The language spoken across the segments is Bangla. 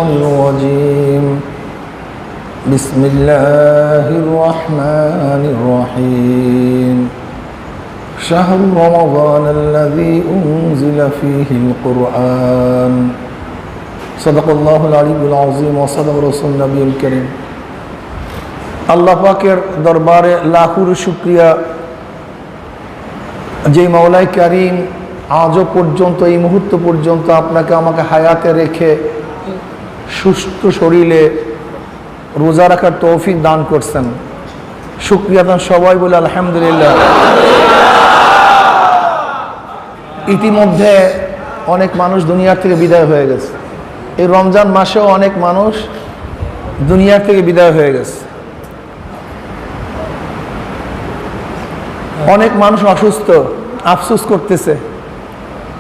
الرجيم بسم الله الرحمن الرحيم شهر رمضان الذي أنزل فيه القرآن صدق الله العلي العظيم وصدق رسول النبي الكريم আল্লাহ পাকের দরবারে লাখো শুকরিয়া যে মাওলাই কারীম আজও পর্যন্ত এই মুহূর্ত পর্যন্ত আপনাকে আমাকে হায়াতে রেখে সুস্থ শরীরে রোজা রাখার তৌফিক দান করছেন। শুকরিয়া দান সবাই বলে আলহামদুলিল্লাহ। ইতিমধ্যে অনেক মানুষ দুনিয়ার থেকে বিদায় হয়ে গেছে। এই রমজান মাসেও অনেক মানুষ দুনিয়ার থেকে বিদায় হয়ে গেছে। অনেক মানুষ অসুস্থ, আফসোস করতেছে,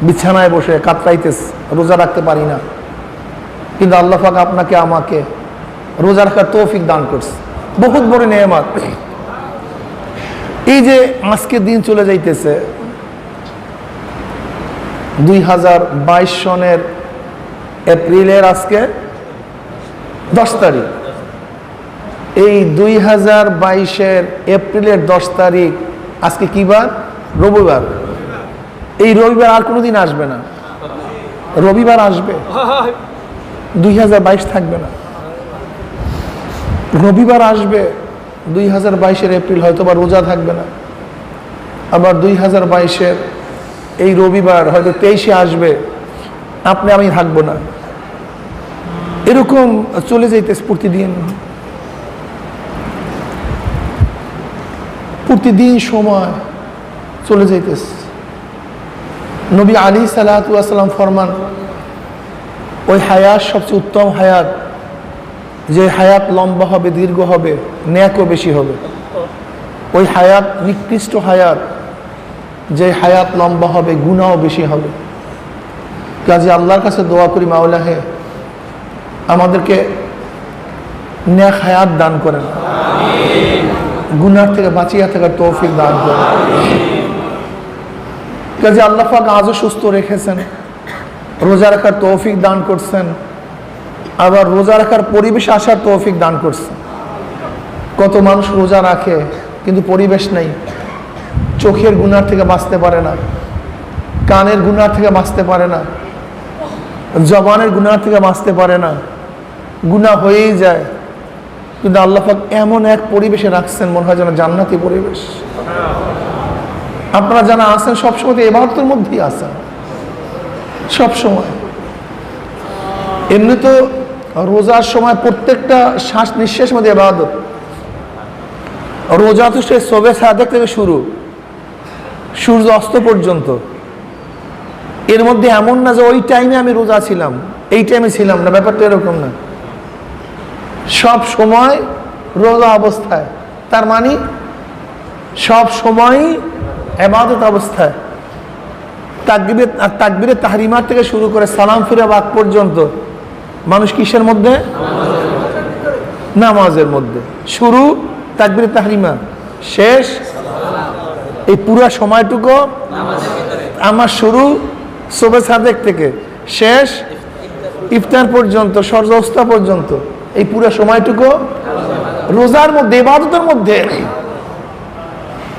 বিছানায় বসে কাতরাইতেছে, রোজা রাখতে পারি না। কিন্তু আল্লাহ পাক আপনাকে আমাকে রোজা রাখার তৌফিক দান করছে, বহুত বড় নেয়ামত। এই যে আজকে দিন চলে যাইতেছে 2022 সনের এপ্রিলের আজকে 10 তারিখ। এই 2022-এর এপ্রিলের 10 তারিখ আজকে কি বার? রবিবার। এই রবিবার আর কোনোদিন আসবে না, রবিবার আসবে, 2022 থাকবে না। রবিবার আসবে 2022-এর এপ্রিল, হয়তো বা রোজা থাকবে না। আবার 2022-এর এই রবিবার হয়তো 23-এ আসবে, আপনি আমি থাকবো না। এরকম চলে যাইতেছে প্রতিদিন সময় চলে যাইতেছে। নবী আলাইহিস সালাতু ওয়াস সালাম ফরমান, ওই হায়াত সবচেয়ে উত্তম হায়াত, যে হায়াত লম্বা হবে, দীর্ঘ হবে, নেকও বেশি হবে। ওই হায়াত নিকৃষ্ট হায়াত, যে হায়াত লম্বা হবে, গুনাহও বেশি হবে। কাজে আল্লাহর কাছে দোয়া করি, মাওলা হে আমাদেরকে নেক হায়াত দান করেন, গুনাহ থেকে বাঁচিয়ে থাকার তৌফিক দান করেন। কাজে আল্লাহ পাক আজও সুস্থ রেখেছেন, রোজা রাখার তৌফিক দান করছেন, আবার রোজা রাখার পরিবেশে আসার তৌফিক দান করছেন। কত মানুষ রোজা রাখে কিন্তু পরিবেশ নেই, চোখের গুনাহ থেকে বাঁচতে পারে না, কানের গুনাহ থেকে বাঁচতে পারে না, জবানের গুনাহ থেকে বাঁচতে পারে না, গুনাহ হয়েই যায়। কিন্তু আল্লাহ পাক এমন এক পরিবেশে রাখছেন, মনে হয় যেন জান্নাতি পরিবেশ। আপনারা যারা আছেন সবসময় তো ইবাদতের মধ্যেই আছেন, সবসময়। এমনি তো রোজার সময় প্রত্যেকটা শ্বাস নিঃশ্বাসের মধ্যে ইবাদত। রোজা তো সে সবে সাদেক থেকে শুরু, সূর্য অস্ত পর্যন্ত। এর মধ্যে এমন না যে ওই টাইমে আমি রোজা ছিলাম, এই টাইমে ছিলাম না, ব্যাপারটা এরকম না। সব সময় রোজা অবস্থায়, তার মানে সব সময় ইবাদত অবস্থায়। তাকবীরে তাহরিমাত থেকে শুরু করে সালাম ফিরে বাক পর্যন্ত মানুষ কিসের মধ্যে? নামাজের মধ্যে। শুরু তাকবীরে তাহরিমা, শেষ এই পুরো সময়টুকু আমার শুরু সুবহ সাদেক থেকে শেষ ইফতার পর্যন্ত, সূর্যাস্ত পর্যন্ত, এই পুরো সময়টুকু রোজার মধ্যে, ইবাদতের মধ্যে।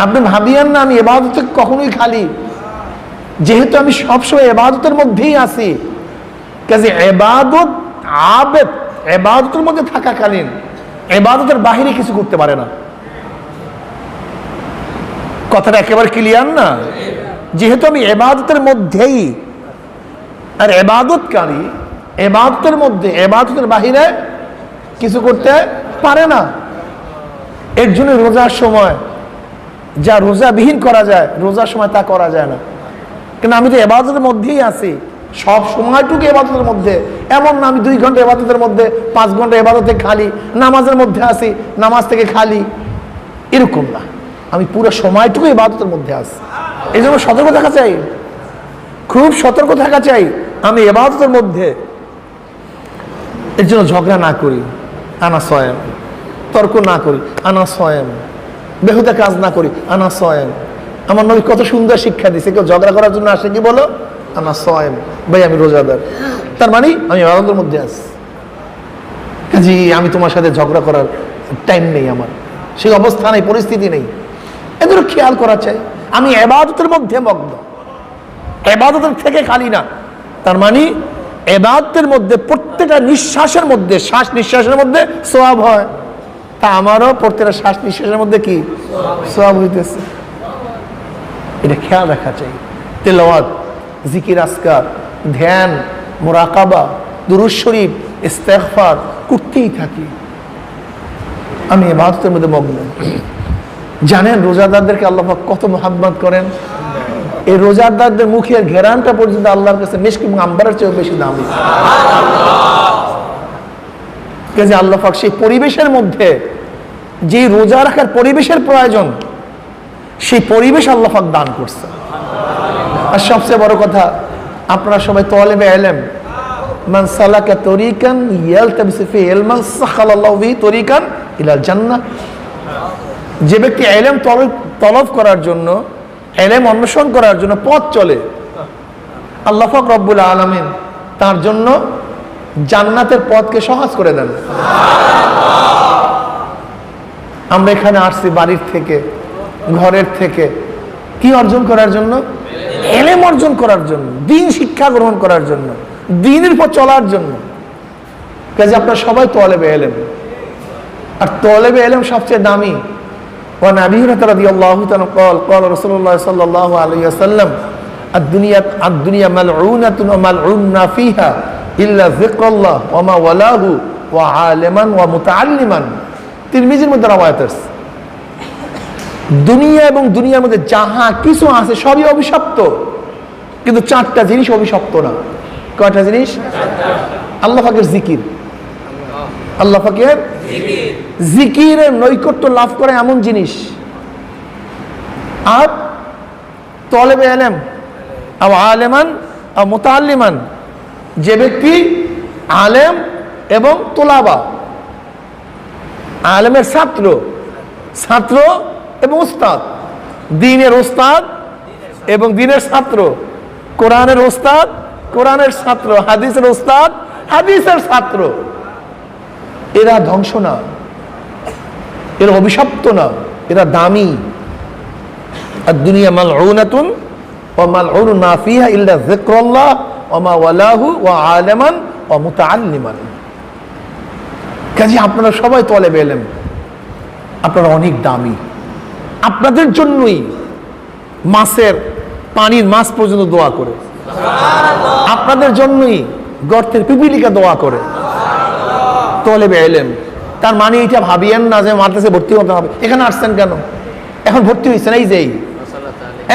আপনি ভাবিয়েন না আমি ইবাদত থেকে কখনোই খালি, যেহেতু আমি সবসময় ইবাদতের মধ্যেই আছি। কাজে ইবাদত আবেদ, ইবাদতের মধ্যে থাকাকালীন ইবাদতের বাহিরে কিছু করতে পারে না। কথাটা একেবারে ক্লিয়ার না? যেহেতু আমি ইবাদতের মধ্যেই, আর ইবাদতকারী ইবাদতের মধ্যে, ইবাদতের বাহিরে কিছু করতে পারে না। এর জন্য রোজার সময় যা রোজাবিহীন করা যায়, রোজার সময় তা করা যায় না। কিন্তু আমি তো ইবাদতের মধ্যেই আছি, সব সময়টুকু ইবাদতের মধ্যে। এমন না আমি 2 ঘন্টা ইবাদতের মধ্যে, 5 ঘন্টা ইবাদতে খালি, নামাজের মধ্যে আছি, নামাজ থেকে খালি, এরকম না। আমি পুরো সময়টুকু ইবাদতের মধ্যে আছি। এই জন্য সতর্ক থাকা চাই, খুব সতর্ক থাকা চাই আমি ইবাদতের মধ্যে। এর জন্য ঝগড়া না করি, আনা সয়াম, তর্ক না করি, আনা সয়াম, বেহুদা কাজ না করি, আনা সয়াম। আমার নবী কত সুন্দর শিক্ষা দিয়েছে। কেউ ঝগড়া করার জন্য আসে কি বলো? আনা সয়াম, ভাই আমি রোজাদার, তার মানে আমি ইবাদতের মধ্যে আছি। জি আমি তোমার সাথে ঝগড়া করার টাইম নেই, আমার সেই অবস্থা নেই, পরিস্থিতি নেই। এদের খেয়াল করা চাই। আমি ইবাদতের মধ্যে মগ্ন, ইবাদতের থেকে খালি না। তার মানে ইবাদতের মধ্যে প্রত্যেকটা নিঃশ্বাসের মধ্যে, শ্বাস নিঃশ্বাসের মধ্যে সওয়াব হয়, তা আমারও প্রত্যেকটা শ্বাস নিঃশ্বাসের মধ্যে কি সওয়াব হইতেছে, এটা খেয়াল রাখা চাই। তেলাওয়াত, জিকির, আজকার, ধ্যান, মুরাকাবা, দুরূদ শরীফ, ইস্তেগফার করতেই থাকি। আমি ইবাদতের মধ্যে মগ্ন। জানেন রোজাদারদেরকে আল্লাহ পাক কত মুহাব্বত করেন? এই রোজাদারদের মুখের ঘেরানটা পর্যন্ত আল্লাহর কাছে মিশক এবং আম্বারের চেয়েও বেশি দামি। কাজে আল্লাহ পাক সেই পরিবেশের মধ্যে, যে রোজা রাখার পরিবেশের প্রয়োজন, সেই পরিবেশ আল্লাহ পাক দান করছে। আর সবচেয়ে বড় কথা, আপনারা সবাই তালেবে ইলম, মান সালাকা তরিকান ইয়ালতামিসু ফিহি ইলমান সাখালাল্লাহু বিহি তরিকান ইলাল জান্নাহ। যে ব্যক্তি ইলম তলব করার জন্য, ইলম অন্বেষণ করার জন্য পথ চলে, আল্লাহ পাক রব্বুল আলামিন তার জন্য জান্নাতের পথকে সহজ করে দেন। আমরা এখানে আসছি বাড়ির থেকে, ঘরের থেকে, কি অর্জন করার জন্য? ইলম অর্জন করার জন্য, দ্বীন শিক্ষা গ্রহণ করার জন্য, দ্বীনের পথ চলার জন্য। কাজে আপনারা সবাই তালেবে ইলম, আর তালেবে ইলম সবচেয়ে দামি। وعن أبي هريرة رضي الله عنه قال قال رسول الله صلى الله عليه وسلم الدنيا ملعونة وملعون ما فيها إلا ذكر الله وما ولاه وعالما ومتعلما। তিরমিজির মধ্যে রওয়ায়াত আছে, দুনিয়া এবং দুনিয়ার মধ্যে যাহা কিছু আছে সবই অভিশপ্ত, কিন্তু চারটা জিনিস অভিশপ্ত না। কয়টা জিনিস? আল্লাহ পাকের জিকির, আল্লাহ পাকের জিকিরের নৈকট্য লাভ করে এমন জিনিস, আর তালেবে ইলম আও আলেমান আও মুতাআল্লিমান, যে ব্যক্তি আলেম এবং তোলাবা, আলেমের ছাত্র, ছাত্র এবং উস্তাদ, দ্বীনের উস্তাদ এবং দ্বীনের ছাত্র, কোরআনের উস্তাদ, কোরআনের ছাত্র, হাদিসের উস্তাদ, হাদিসের ছাত্র, এরা ধ্বংস না, এরা অভিশপ্ত না, এরা দামি। আর দুনিয়া মালউনাতুন ওয়া মালউনুন মা ফিহা ইল্লা যিকরুল্লাহ ওয়া মা ওয়ালাহু ওয়া আলিমান ওয়া মুতাআল্লিমান। কাজে আপনারা সবাই তালেবে ইলম, আপনারা অনেক দামি। আপনাদের জন্যই মাছের, পানির মাছ পর্যন্ত দোয়া করে, আপনাদের জন্যই গর্তের পিপিলিকা দোয়া করে। তালেবে ইলম, তার মানে এটা ভাবিয়েন না যে মাদ্রাসায় ভর্তি হতে হবে। এখানে আসছেন কেন? এখন ভর্তি হয়েছেন, এই যে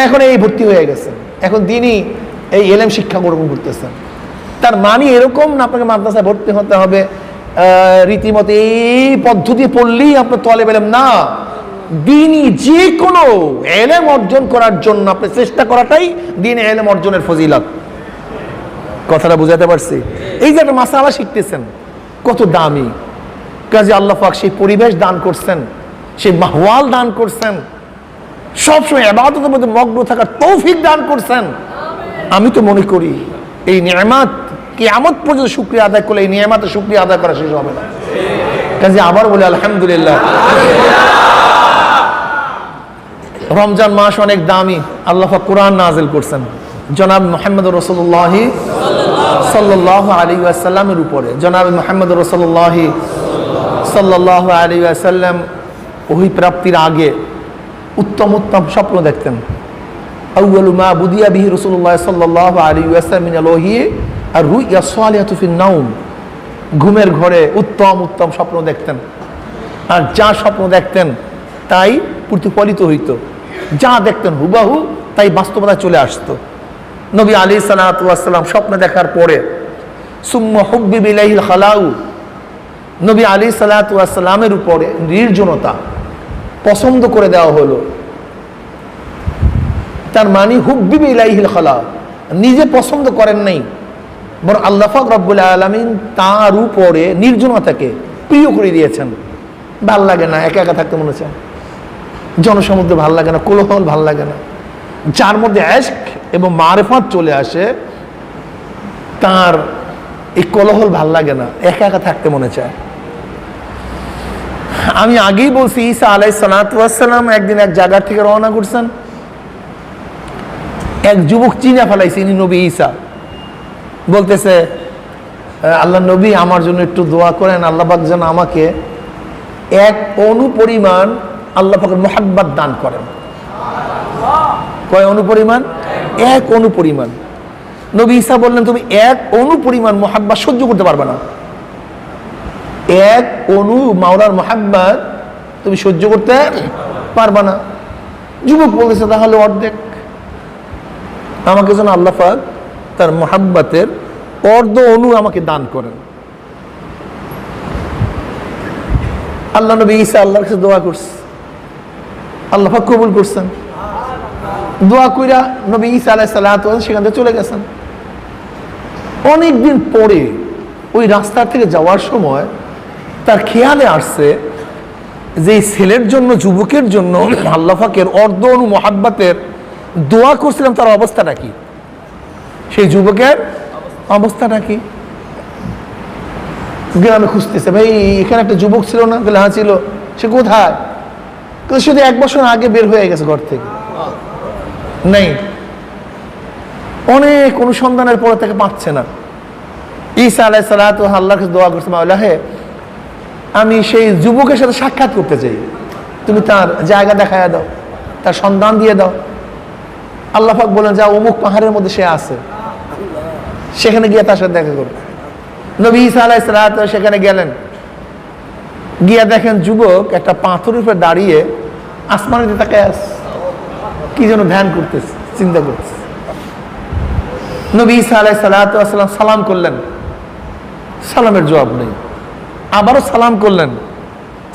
এখন এই ভর্তি হয়ে গেছেন, এখন দিনই এই ইলম শিক্ষা গ্রহণ করতেছেন। তার মানে এরকম না আপনাকে মাদ্রাসায় ভর্তি হতে হবে, রীতিমতো এই পদ্ধতি পড়লেই আপনার তালেবে ইলম না। দিনই যে কোনো ইলম অর্জন করার জন্য আপনি চেষ্টা করাটাই দিন ইলম অর্জনের ফজিলত। কথাটা বুঝাতে পারছি? এই যে একটা মাসালা শিখতেছেন, কত দামি। কাজে আল্লাহ পাক সেই পরিবেশ দান করছেন, সেই মাহওয়াল দান করছেন, সবসময় ইবাদতের মধ্যে মগ্ন থাকার তৌফিক দান করছেন। আমি তো মনে করি এই নিয়ামত কিয়ামত পর্যন্ত শুকরিয়া আদায় করলে এই নিয়ামতের শুকরিয়া আদায় করা শেষ হবে না। কাজে আবার বলি আলহামদুলিল্লাহ। রমজান মাস অনেক দামি, আল্লাহ পাক কোরআন নাযিল করছেন জনাব মুহাম্মদ রাসূলুল্লাহ সাল্লাল্লাহু আলাইহি ওয়াসাল্লামের উপরে। জনাব মুহাম্মদ রাসূলুল্লাহ সাল্লাল্লাহু আলাইহি ওয়াসাল্লাম ওহী প্রাপ্তির আগে উত্তম উত্তম স্বপ্ন দেখতেন। আউয়ালু মা বুদিয়া বিহি রাসূলুল্লাহ সাল্লাল্লাহু আলাইহি ওয়াসাল্লাম মিনাল ওহী আর রুইয়া সালিহাতু ফিন নাওম, ঘুমের ঘরে উত্তম উত্তম স্বপ্ন দেখতেন। আর যা স্বপ্ন দেখতেন তাই প্রতিফলিত হইত, যা দেখতেন হুবাহু তাই বাস্তবতায় চলে আসতো। নবী আলাইহিস সালাতু ওয়াস সালাম স্বপ্ন দেখার পরে সুম্মা হুব্বিবা ইলাইহিল খালাউ, নবী আলাইহিস সালাতু ওয়াস সালামের উপরে নির্জনতা পছন্দ করে দেওয়া হলো। তার মানে হুব্বিবা ইলাইহিল খালাউ, নিজে পছন্দ করেন নাই, বরং আল্লাহ পাক রব্বুল আলামিন তার উপরে নির্জনতাকে প্রিয় করে দিয়েছেন। ভাল লাগে না, একা একা থাকতে মনে চায়, জনসমুদ্রে ভাল লাগে না, কোলাহল ভাল লাগে না। যার মধ্যে ইশক এবং মারিফাত চলে আসে তার এই কোলাহল ভাল লাগে না, একা একা থাকতে মনে চায়। আমি আগেই বলছি ঈসা আলাইহিস সালাতু ওয়াস সালাম একদিন এক জায়গা থেকে রওনা করছেন, এক যুবক চিনে ফেলাইছে ইনি নবী ঈসা। বলতেছে, আল্লাহ নবী আমার জন্য একটু দোয়া করেন, আল্লাহ পাক যেন আমাকে এক অণু পরিমাণ আল্লাহ পাকের মুহাব্বত দান করেন। কয় অণু পরিমাণ? এক অণু পরিমাণ। নবী ঈসা বললেন, তুমি এক অণু পরিমাণ মুহাব্বত সহ্য করতে পারবে না, এক অণু মাওলার মুহাব্বত তুমি সহ্য করতে পারবে না। যুবক বলতেছে, তাহলে অর্ধেক আমাকে যেন আল্লাহ পাক তার মুহাব্বতের অর্ধ অণু আমাকে দান করেন। আল্লাহ নবী ঈসা আল্লাহর কাছে দোয়া করছে, আল্লাহ পাক কবুল করছেন। দোয়া কইরা নবী ঈসা আলাইহিস সালাতু ওয়াস সেখান থেকে চলে গেছেন। অনেকদিন পরে ওই রাস্তা থেকে যাওয়ার সময় তার খেয়ালে আসছে যে এই ছেলের জন্য, যুবকের জন্য আল্লাহ পাকের অর্ধ অণু মুহাব্বতের দোয়া করছিলাম, তার অবস্থাটা কি, সেই যুবকের অবস্থাটা কি। গ্রামে খুঁজতেছে, ভাই এখানে একটা যুবক ছিল না? বলে হ্যাঁ ছিল। সে কোথায়? শুধু 1 বছর আগে বের হয়ে গেছে ঘর থেকে, নেই। অনেক অনুসন্ধানের পরে তাকে পাচ্ছে না। ঈসা আলাইহিস সালাতু আল্লাহর কাছে দোয়া করছে, মাওলা হে, আমি সেই যুবকের সাথে সাক্ষাৎ করতে চাই, তুমি তার জায়গা দেখায় দাও, তার সন্ধান দিয়ে দাও। আল্লাহ পাক বলেন, যা অমুক পাহাড়ের মধ্যে সে আছে, সেখানে গিয়ে তার সাথে দেখা করো। নবী ঈসা আলাইহিস সালাতু সেখানে গেলেন, গিয়া দেখেন যুবক একটা পাথরের উপর দাঁড়িয়ে আসমানের দিকে তাকায় আছে, কি যেন ধ্যান করতেছে, চিন্তা করতেছে। নবী ঈসা আলাইহিস সালাতু ওয়াসসালাম সালাম করলেন, সালামের জবাব নেই। আবারও সালাম করলেন,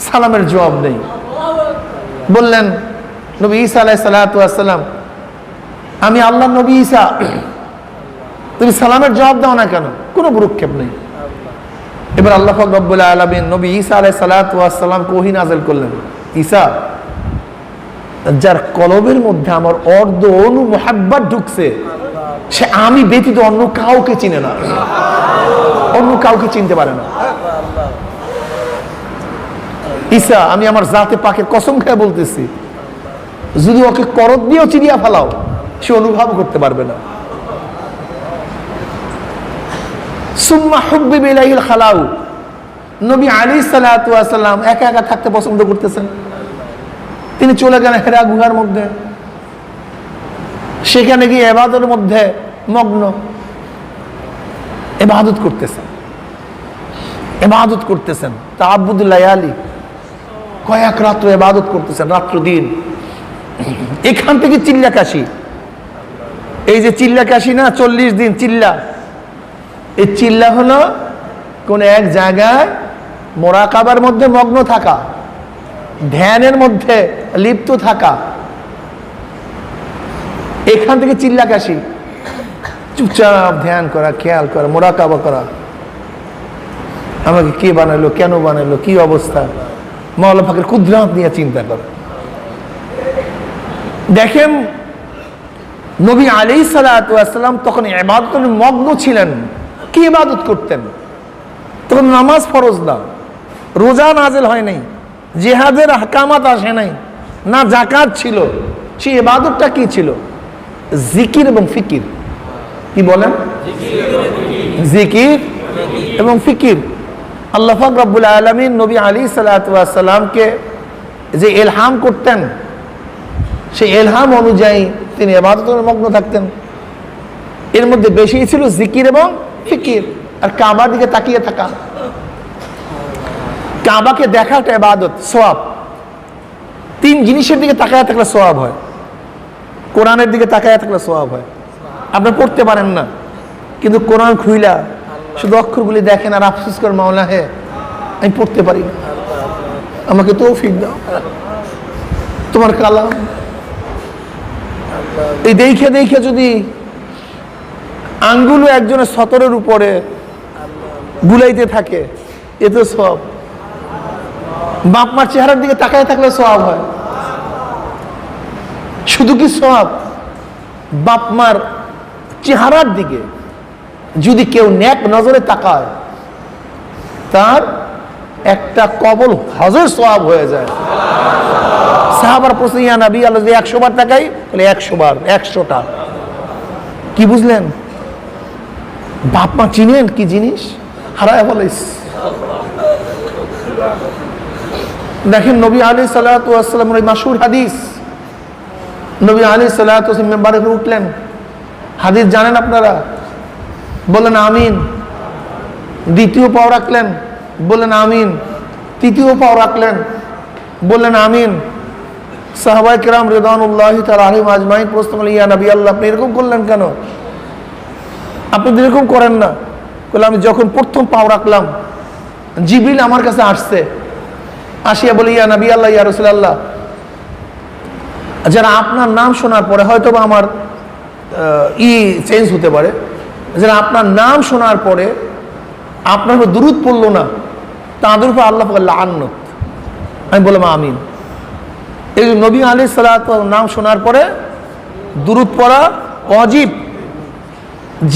সালামের জবাব নেই। বললেন নবী ঈসা আলাইহিস সালাতু ওয়াসসালাম, আমি আল্লাহর নবী ঈসা, তুমি সালামের জবাব দাও না কেন? কোনো ভ্রুক্ষেপ নেই। এবার আল্লাহ পাক রব্বুল আলামিন নবী ঈসা আলাইহিস সালাতু ওয়াসসালামকে ওহী নাযিল করলেন, ঈসা, যার কলবের মধ্যে আমার অর্ধ অণু মুহাব্বত ঢুকছে, সে আমি ব্যতীত অন্য কাউকে চিনে না, অন্য কাউকে চিনতে পারে না। ঈসা, আমি আমার জাতে পাকের কসম খেয়ে বলতেছি, যদি ওকে করদ দিয়েও চিনিয়া ফেলাও, সে অনুভব করতে পারবে না। সুম্মা হুব্বিবা ইলাইহিল খালাউ, নবী আলাইহিস সালাতু ওয়াস সালাম একা একা থাকতে পছন্দ করতেছেন। তিনি চলে গেলেন হেরা গুহার মধ্যে, সেখানে গিয়ে ইবাদতের মধ্যে মগ্ন, ইবাদত করতেছেন, ইবাদত করতেছেন। তাআব্বুদুল লায়ালি, কয়েক রাত্র ইবাদত করতেছেন, রাত্র দিন। এখান থেকে চিল্লা কাশি, এই যে চিল্লা কাশি না, 40 দিন চিল্লা, এই চিল্লা হলো কোন এক জায়গায় মুরাকাবার মধ্যে মগ্ন থাকা, ধ্যানের মধ্যে লিপ্ত থাকা, এখান থেকে চিল্লা কাশি। চুপচাপ ধ্যান করা, খেয়াল করা, মুরাকাবা করা, আমাকে কে বানাইলো, কেন বানাইলো, কি অবস্থা, মাওলা পাকের কুদরত নিয়ে চিন্তা করা। দেখেন নবী আলাইহিস সালাতু ওয়াস সালাম তখন ইবাদতের মগ্ন ছিলেন। কি ইবাদত করতেন? তখন নামাজ ফরজ না, রোজা নাজিল হয় নাই, জিহাদের আহকামাত আসে নাই, না যাকাত ছিল। সেই ইবাদতটা কি ছিল? জিকির এবং ফিকির। কি বলেন? জিকির এবং ফিকির। আল্লাহ পাক রব্বুল আলামিন নবী আলাইহিস সালাতু ওয়াস সালামকে যে ইলহাম করতেন, সেই ইলহাম অনুযায়ী তিনি ইবাদতের মগ্ন থাকতেন। এর মধ্যে বেশি ছিল জিকির এবং ফিকির। আর কাবার দিকে তাকিয়ে থাকা, কাবাকে দেখা একটা ইবাদত, সওয়াব। 3 জিনিসের দিকে তাকায় থাকলে সওয়াব হয়। কোরআনের দিকে তাকায় থাকলে সওয়াব হয়। আপনি পড়তে পারেন না, কিন্তু কোরআন খুইলা শুধু অক্ষরগুলি দেখেন আর আফসোস করেন, মাওলা হে আমি পড়তে পারি না, আমাকে তৌফিক দাও, তোমার কালাম। এই দেখে দেখে যদি আঙ্গুলও একজনের সতরের উপরে বুলাইতে থাকে, এ তো সওয়াব। বাপ মার চেহারার দিকে তাকায় থাকলে সওয়াব হয়। শুধু কি সওয়াব, বাপ মার চেহারার দিকে যদি কেউ নেক নজরে তাকায়, তার একটা কবল হজের সওয়াব হয়ে যায়। সাহাবার প্রশ্ন, ইয়া নবী আল্লাহ, যদি 100 বার তাকাই? বলে 100 বার, 100টা। কি বুঝলেন? বাপ মা চিনেন কি জিনিস? হারায় বলিস। দেখেন নবী আলাইহিস সালাতু ওয়াস সালামের ওই মাশহুর হাদিস, নবী আলাইহিস সালাতু ওয়াস সালাম মিম্বারে উঠলেন, হাদিস জানেন আপনারা? বলেন আমিন। দ্বিতীয় পাও রাখলেন, বলেন আমিন। তৃতীয় পাও রাখলেন, বললেন আমিন। সাহাবায়ে কেরাম রিদওয়ানুল্লাহি তাআলা আলাইহিম আজমাইন প্রশ্ন করলেন, ইয়া নবী আল্লাহ, আপনি এরকম করলেন কেন? আপনি এরকম করেন না। বলে, আমি যখন প্রথম পাও রাখলাম, জিবরিল আমার কাছে আসছে, আসিয়া বলে, ইয়া নবী আল্লাহ, ইয়া রাসূলুল্লাহ, যারা আপনার নাম শোনার পরে, হয়তো বা আমার চেঞ্জ হতে পারে, যারা আপনার নাম শোনার পরে আপনার উপর দুরূদ পড়লো না, তাদের উপর আল্লাহ পাক লাআনত। আমি বললাম আমিন। এই নবী আলাইহিস সালাতু নাম শোনার পরে দুরূদ পড়া ওয়াজিব।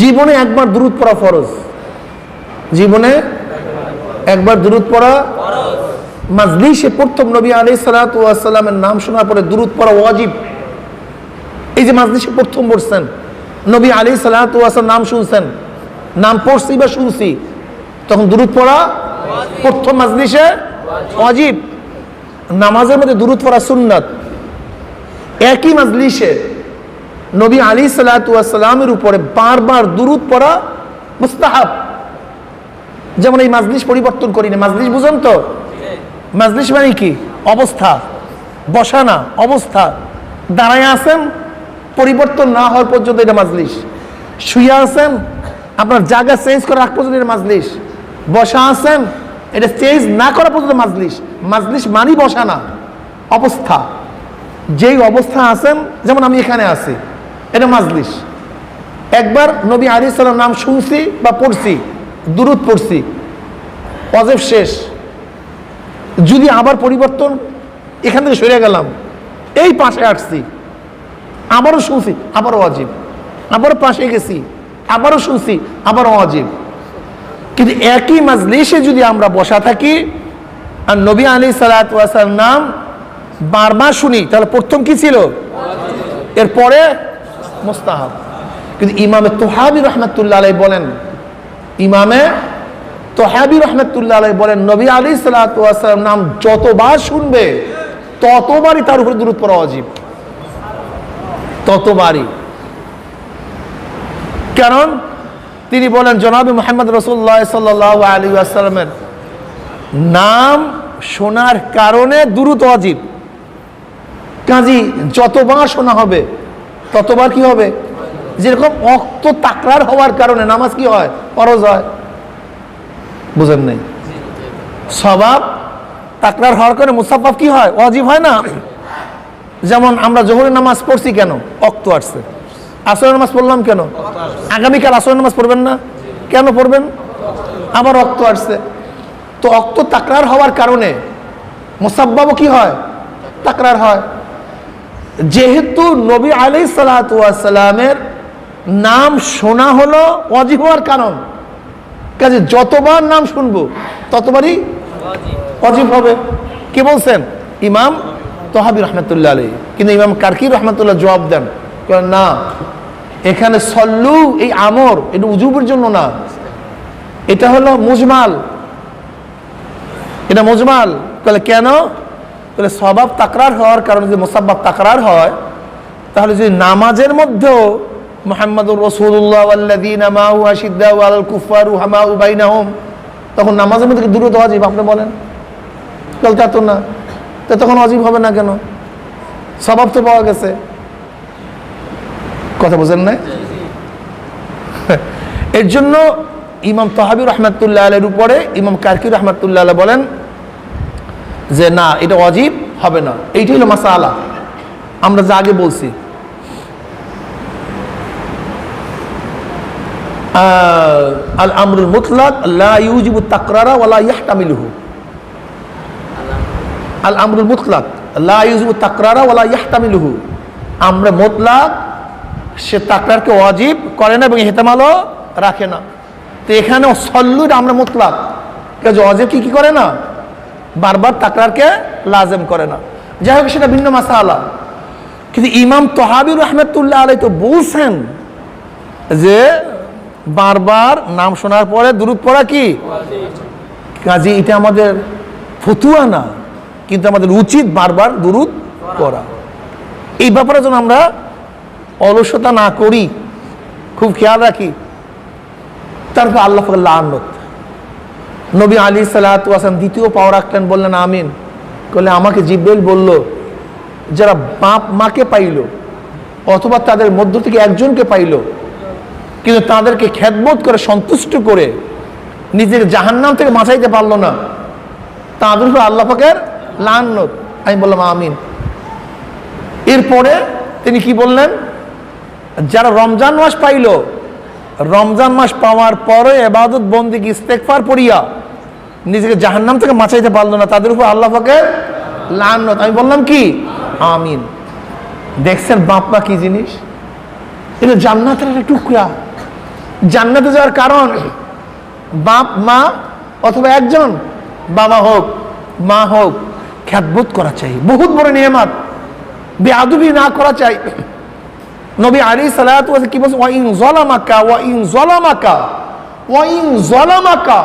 জীবনে একবার দুরূদ পড়া ফরজ, জীবনে একবার দুরূদ পড়া ফরজ। মাজলিসে প্রথম নবী আলাইহিস সালাতু ওয়াস সালামের নাম শোনার পরে দুরূদ পড়া ওয়াজিব। এই যে মাজলিসে প্রথম বসছেন, নবী আলাইহিস সালাতু ওয়াস সালাম নাম শুনছেন, নাম পড়ছি বা শুনছি, তখন দুরূদ পড়া প্রথম মাজলিসে ওয়াজিব। নামাজের মধ্যে দুরূদ পড়া সুন্নাত। একই মাজলিসে নবী আলাইহিস সালাতু ওয়াস সালামের উপরে বারবার দুরূদ পড়া মুস্তাহাব। যেমন এই মাজলিস পরিবর্তন করি না। মাজলিস বুঝেন তো? মাজলিস মানে কি? অবস্থা, বসা না, অবস্থা। দাঁড়ায় আছেন, পরিবর্তন না হওয়ার পর্যন্ত এটা মাজলিস। শুয়ে আছেন, আপনার জায়গা চেঞ্জ করা রাখ পর্যন্ত এটা মাজলিস। বসা আছেন, এটা চেঞ্জ না করা পর্যন্ত মাজলিস। মাজলিস মানি বসা না, অবস্থা। যেই অবস্থা আছেন, যেমন আমি এখানে আছি, এটা মাজলিস। একবার নবী আলাইহিস সালাম নাম শুনছি বা পড়ছি, দুরূদ পড়ছি, ওয়াজিব শেষ। যদি আবার পরিবর্তন, এখান থেকে সরে গেলাম, এই পাশে আসছি, আবারও শুনছি, আবারও ওয়াজিব। আবারও পাশে গেছি, আবারও শুনছি, আবারও ওয়াজিব। কিন্তু একই মাজলিসে যদি আমরা বসা থাকি আর নবী আলাইহিস সালাতু ওয়াস সালাম নাম বারবার শুনি, তাহলে প্রথম কি ছিল? এরপরে মুস্তাহাব। কিন্তু ইমামে তোহাবি রহমাতুল্লাহ আলাইহি বলেন, ইমামে তোহাবি রহমাতুল্লাহ আলাইহি বলেন, নবী আলাইহিস সালাতু ওয়াস সালাম নাম যতবার শুনবে ততবারই তার উপরে দুরূদ পড়া ওয়াজিব, ততবারই। কারণ তিনি বলেন, জনাবে মুহাম্মদ রাসূলুল্লাহ সাল্লাল্লাহু আলাইহি ওয়াসাল্লামের নাম শোনার কারণে দুরূদ ওয়াজিব। কাজী যতবার শোনা হবে ততবার কি হবে? যেরকম অক্ত তাকরার হওয়ার কারণে নামাজ কি হয়? ফরজ হয়। বুঝেন নাই? সওয়াব তাকরার হওয়ার কারণে মুসাফফাফ কি হয়? ওয়াজিব হয় না? যেমন আমরা যোহরের নামাজ পড়ছি কেন? অক্ত আসছে। আসরের নামাজ পড়লাম কেন? আগামীকাল আসরের নামাজ পড়বেন না কেন? পড়বেন, আবার অক্ত আসছে। তো অক্ত তাকরার হওয়ার কারণে মুসাব্বাবও কি হয়? তাকরার হয়। যেহেতু নবী আলাইহিস সালাতু ওয়াস সালামের নাম শোনা হলো ওয়াজিব হওয়ার কারণ, কাজে যতবার নাম শুনবো ততবারই ওয়াজিব হবে। কে বলছেন? ইমাম তোহাবি রহমাতুল্লাহ আলাইহি। কিন্তু ইমাম কারকি রহমাতুল্লাহ জবাব দেন, না, এখানে সল্লু এই আমর এটা উজুবের জন্য না, এটা হলো মুজমাল, এটা মুজমাল। তাহলে কেন? তাহলে সওয়াব তাকরার হওয়ার কারণে যদি মুসাব্বাব তাকরার হয়, তাহলে যদি নামাজের মধ্যেও মুহাম্মাদুর রাসূলুল্লাহ ওয়াল্লাযীনা মাআহু আশিদ্দাউ আলাল কুফফারি রুহামাউ বাইনাহুম, তখন নামাজের মধ্যে দুরূদ ওয়াজিব। আপনি বলেন, তাহলে তা তো না, তো তখন ওয়াজিব হবে না কেন? সওয়াব তো পাওয়া গেছে। কথা বুঝেন না? এর জন্য ইমাম তোহাবি রহমাতুল্লাহ আলাইহির উপরে ইমাম কারকি রহমাতুল্লাহ আলাইহি বলেন যে না, এটা ওয়াজিব হবে না। এইটাই হলো মাসালা, আমরা যা আগে বলছি। আল আমরুল মুতলাক লা ইউজিবু তাকরারা ওয়ালা ইয়াহতামিলুহু। আল আমরুল মুতলাক লা ইউজিবু তাকরারা ওয়ালা ইয়াহতামিলুহু। আমরে মুতলাক সে তাকরারকে ওয়াজিব করে না এবং ইহতিমালও রাখে না। তো এখানে সল্লুর আমরা মুতলাক, কাজে ওয়াজিব কি করে না? বারবার তাকরারকে লাজেম করে না। যাই হোক, সেটা ভিন্ন মাসালা। কিন্তু ইমাম তহাবী রহমতুল্লাহ আলাইহি তো বলছেন যে বারবার নাম শোনার পরে দুরূদ পড়া কি কাজী, এটা আমাদের ফতুয়া না, কিন্তু আমাদের উচিত বারবার দুরূদ পড়া। এই ব্যাপারে যেন আমরা অলসতা না করি, খুব খেয়াল রাখি। তারপর আল্লাহ পাকের লানত। নবী আলাইহিস সালাতু ওয়াস সালাম দ্বিতীয় পাও রাখলেন, বললেন আমিন। বললে আমাকে জিবরাইল বলল, যারা বাপ মাকে পাইল অথবা তাদের মধ্য থেকে একজনকে পাইল কিন্তু তাদেরকে খেদমত করে সন্তুষ্ট করে নিজেকে জাহান্নাম থেকে বাঁচাইতে পারলো না, তাদের উপর আল্লাহ পাকের লানত। আমি বললাম আমিন। এরপরে তিনি কি বললেন, যারা রমজান মাস পাইল, রমজান মাস পাওয়ার পরে ইবাদত বন্দেগী ইস্তেগফার পড়িয়া নিজেকে জাহান্নাম থেকে বাঁচাইতে পারলো না, তাদের উপর আল্লাহ পাকের লানত। আমি বললাম কি আমিন। দেখছেন বাপ মা কি জিনিস? এটা জান্নাতের একটা টুকরা। জান্নাতে যাওয়ার কারণ বাপ মা অথবা একজন, বাবা হোক মা হোক, খেদমত করা চাই, বহুত বড় নিয়ামত, বেয়াদবি না করা চাই। নবী আলাইহিস সালাতু ওয়াস সালাম কি বলছেন, ওয়া ইন যালামাকা ওয়া ইন যালামাকা ওয়া ইন যালামাকা,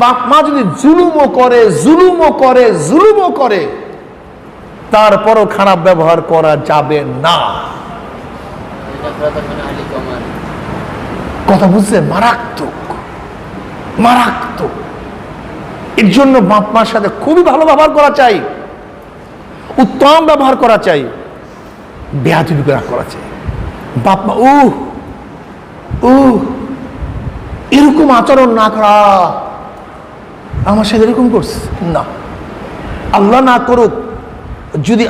বাপ মা যদি জুলুমও করে তারপরও খারাপ ব্যবহার করা যাবে না। কথা বুঝছেন? মারাত্মক মারাত্মক। এর জন্য বাপ মার সাথে খুবই ভালো ব্যবহার করা চাই, উত্তম ব্যবহার করা চাই, বেয়াদবি করা চাই। বাপ মা এরকম আচরণ না করা, আমার সাথে এরকম করছে না, আল্লাহ না করুক, যদি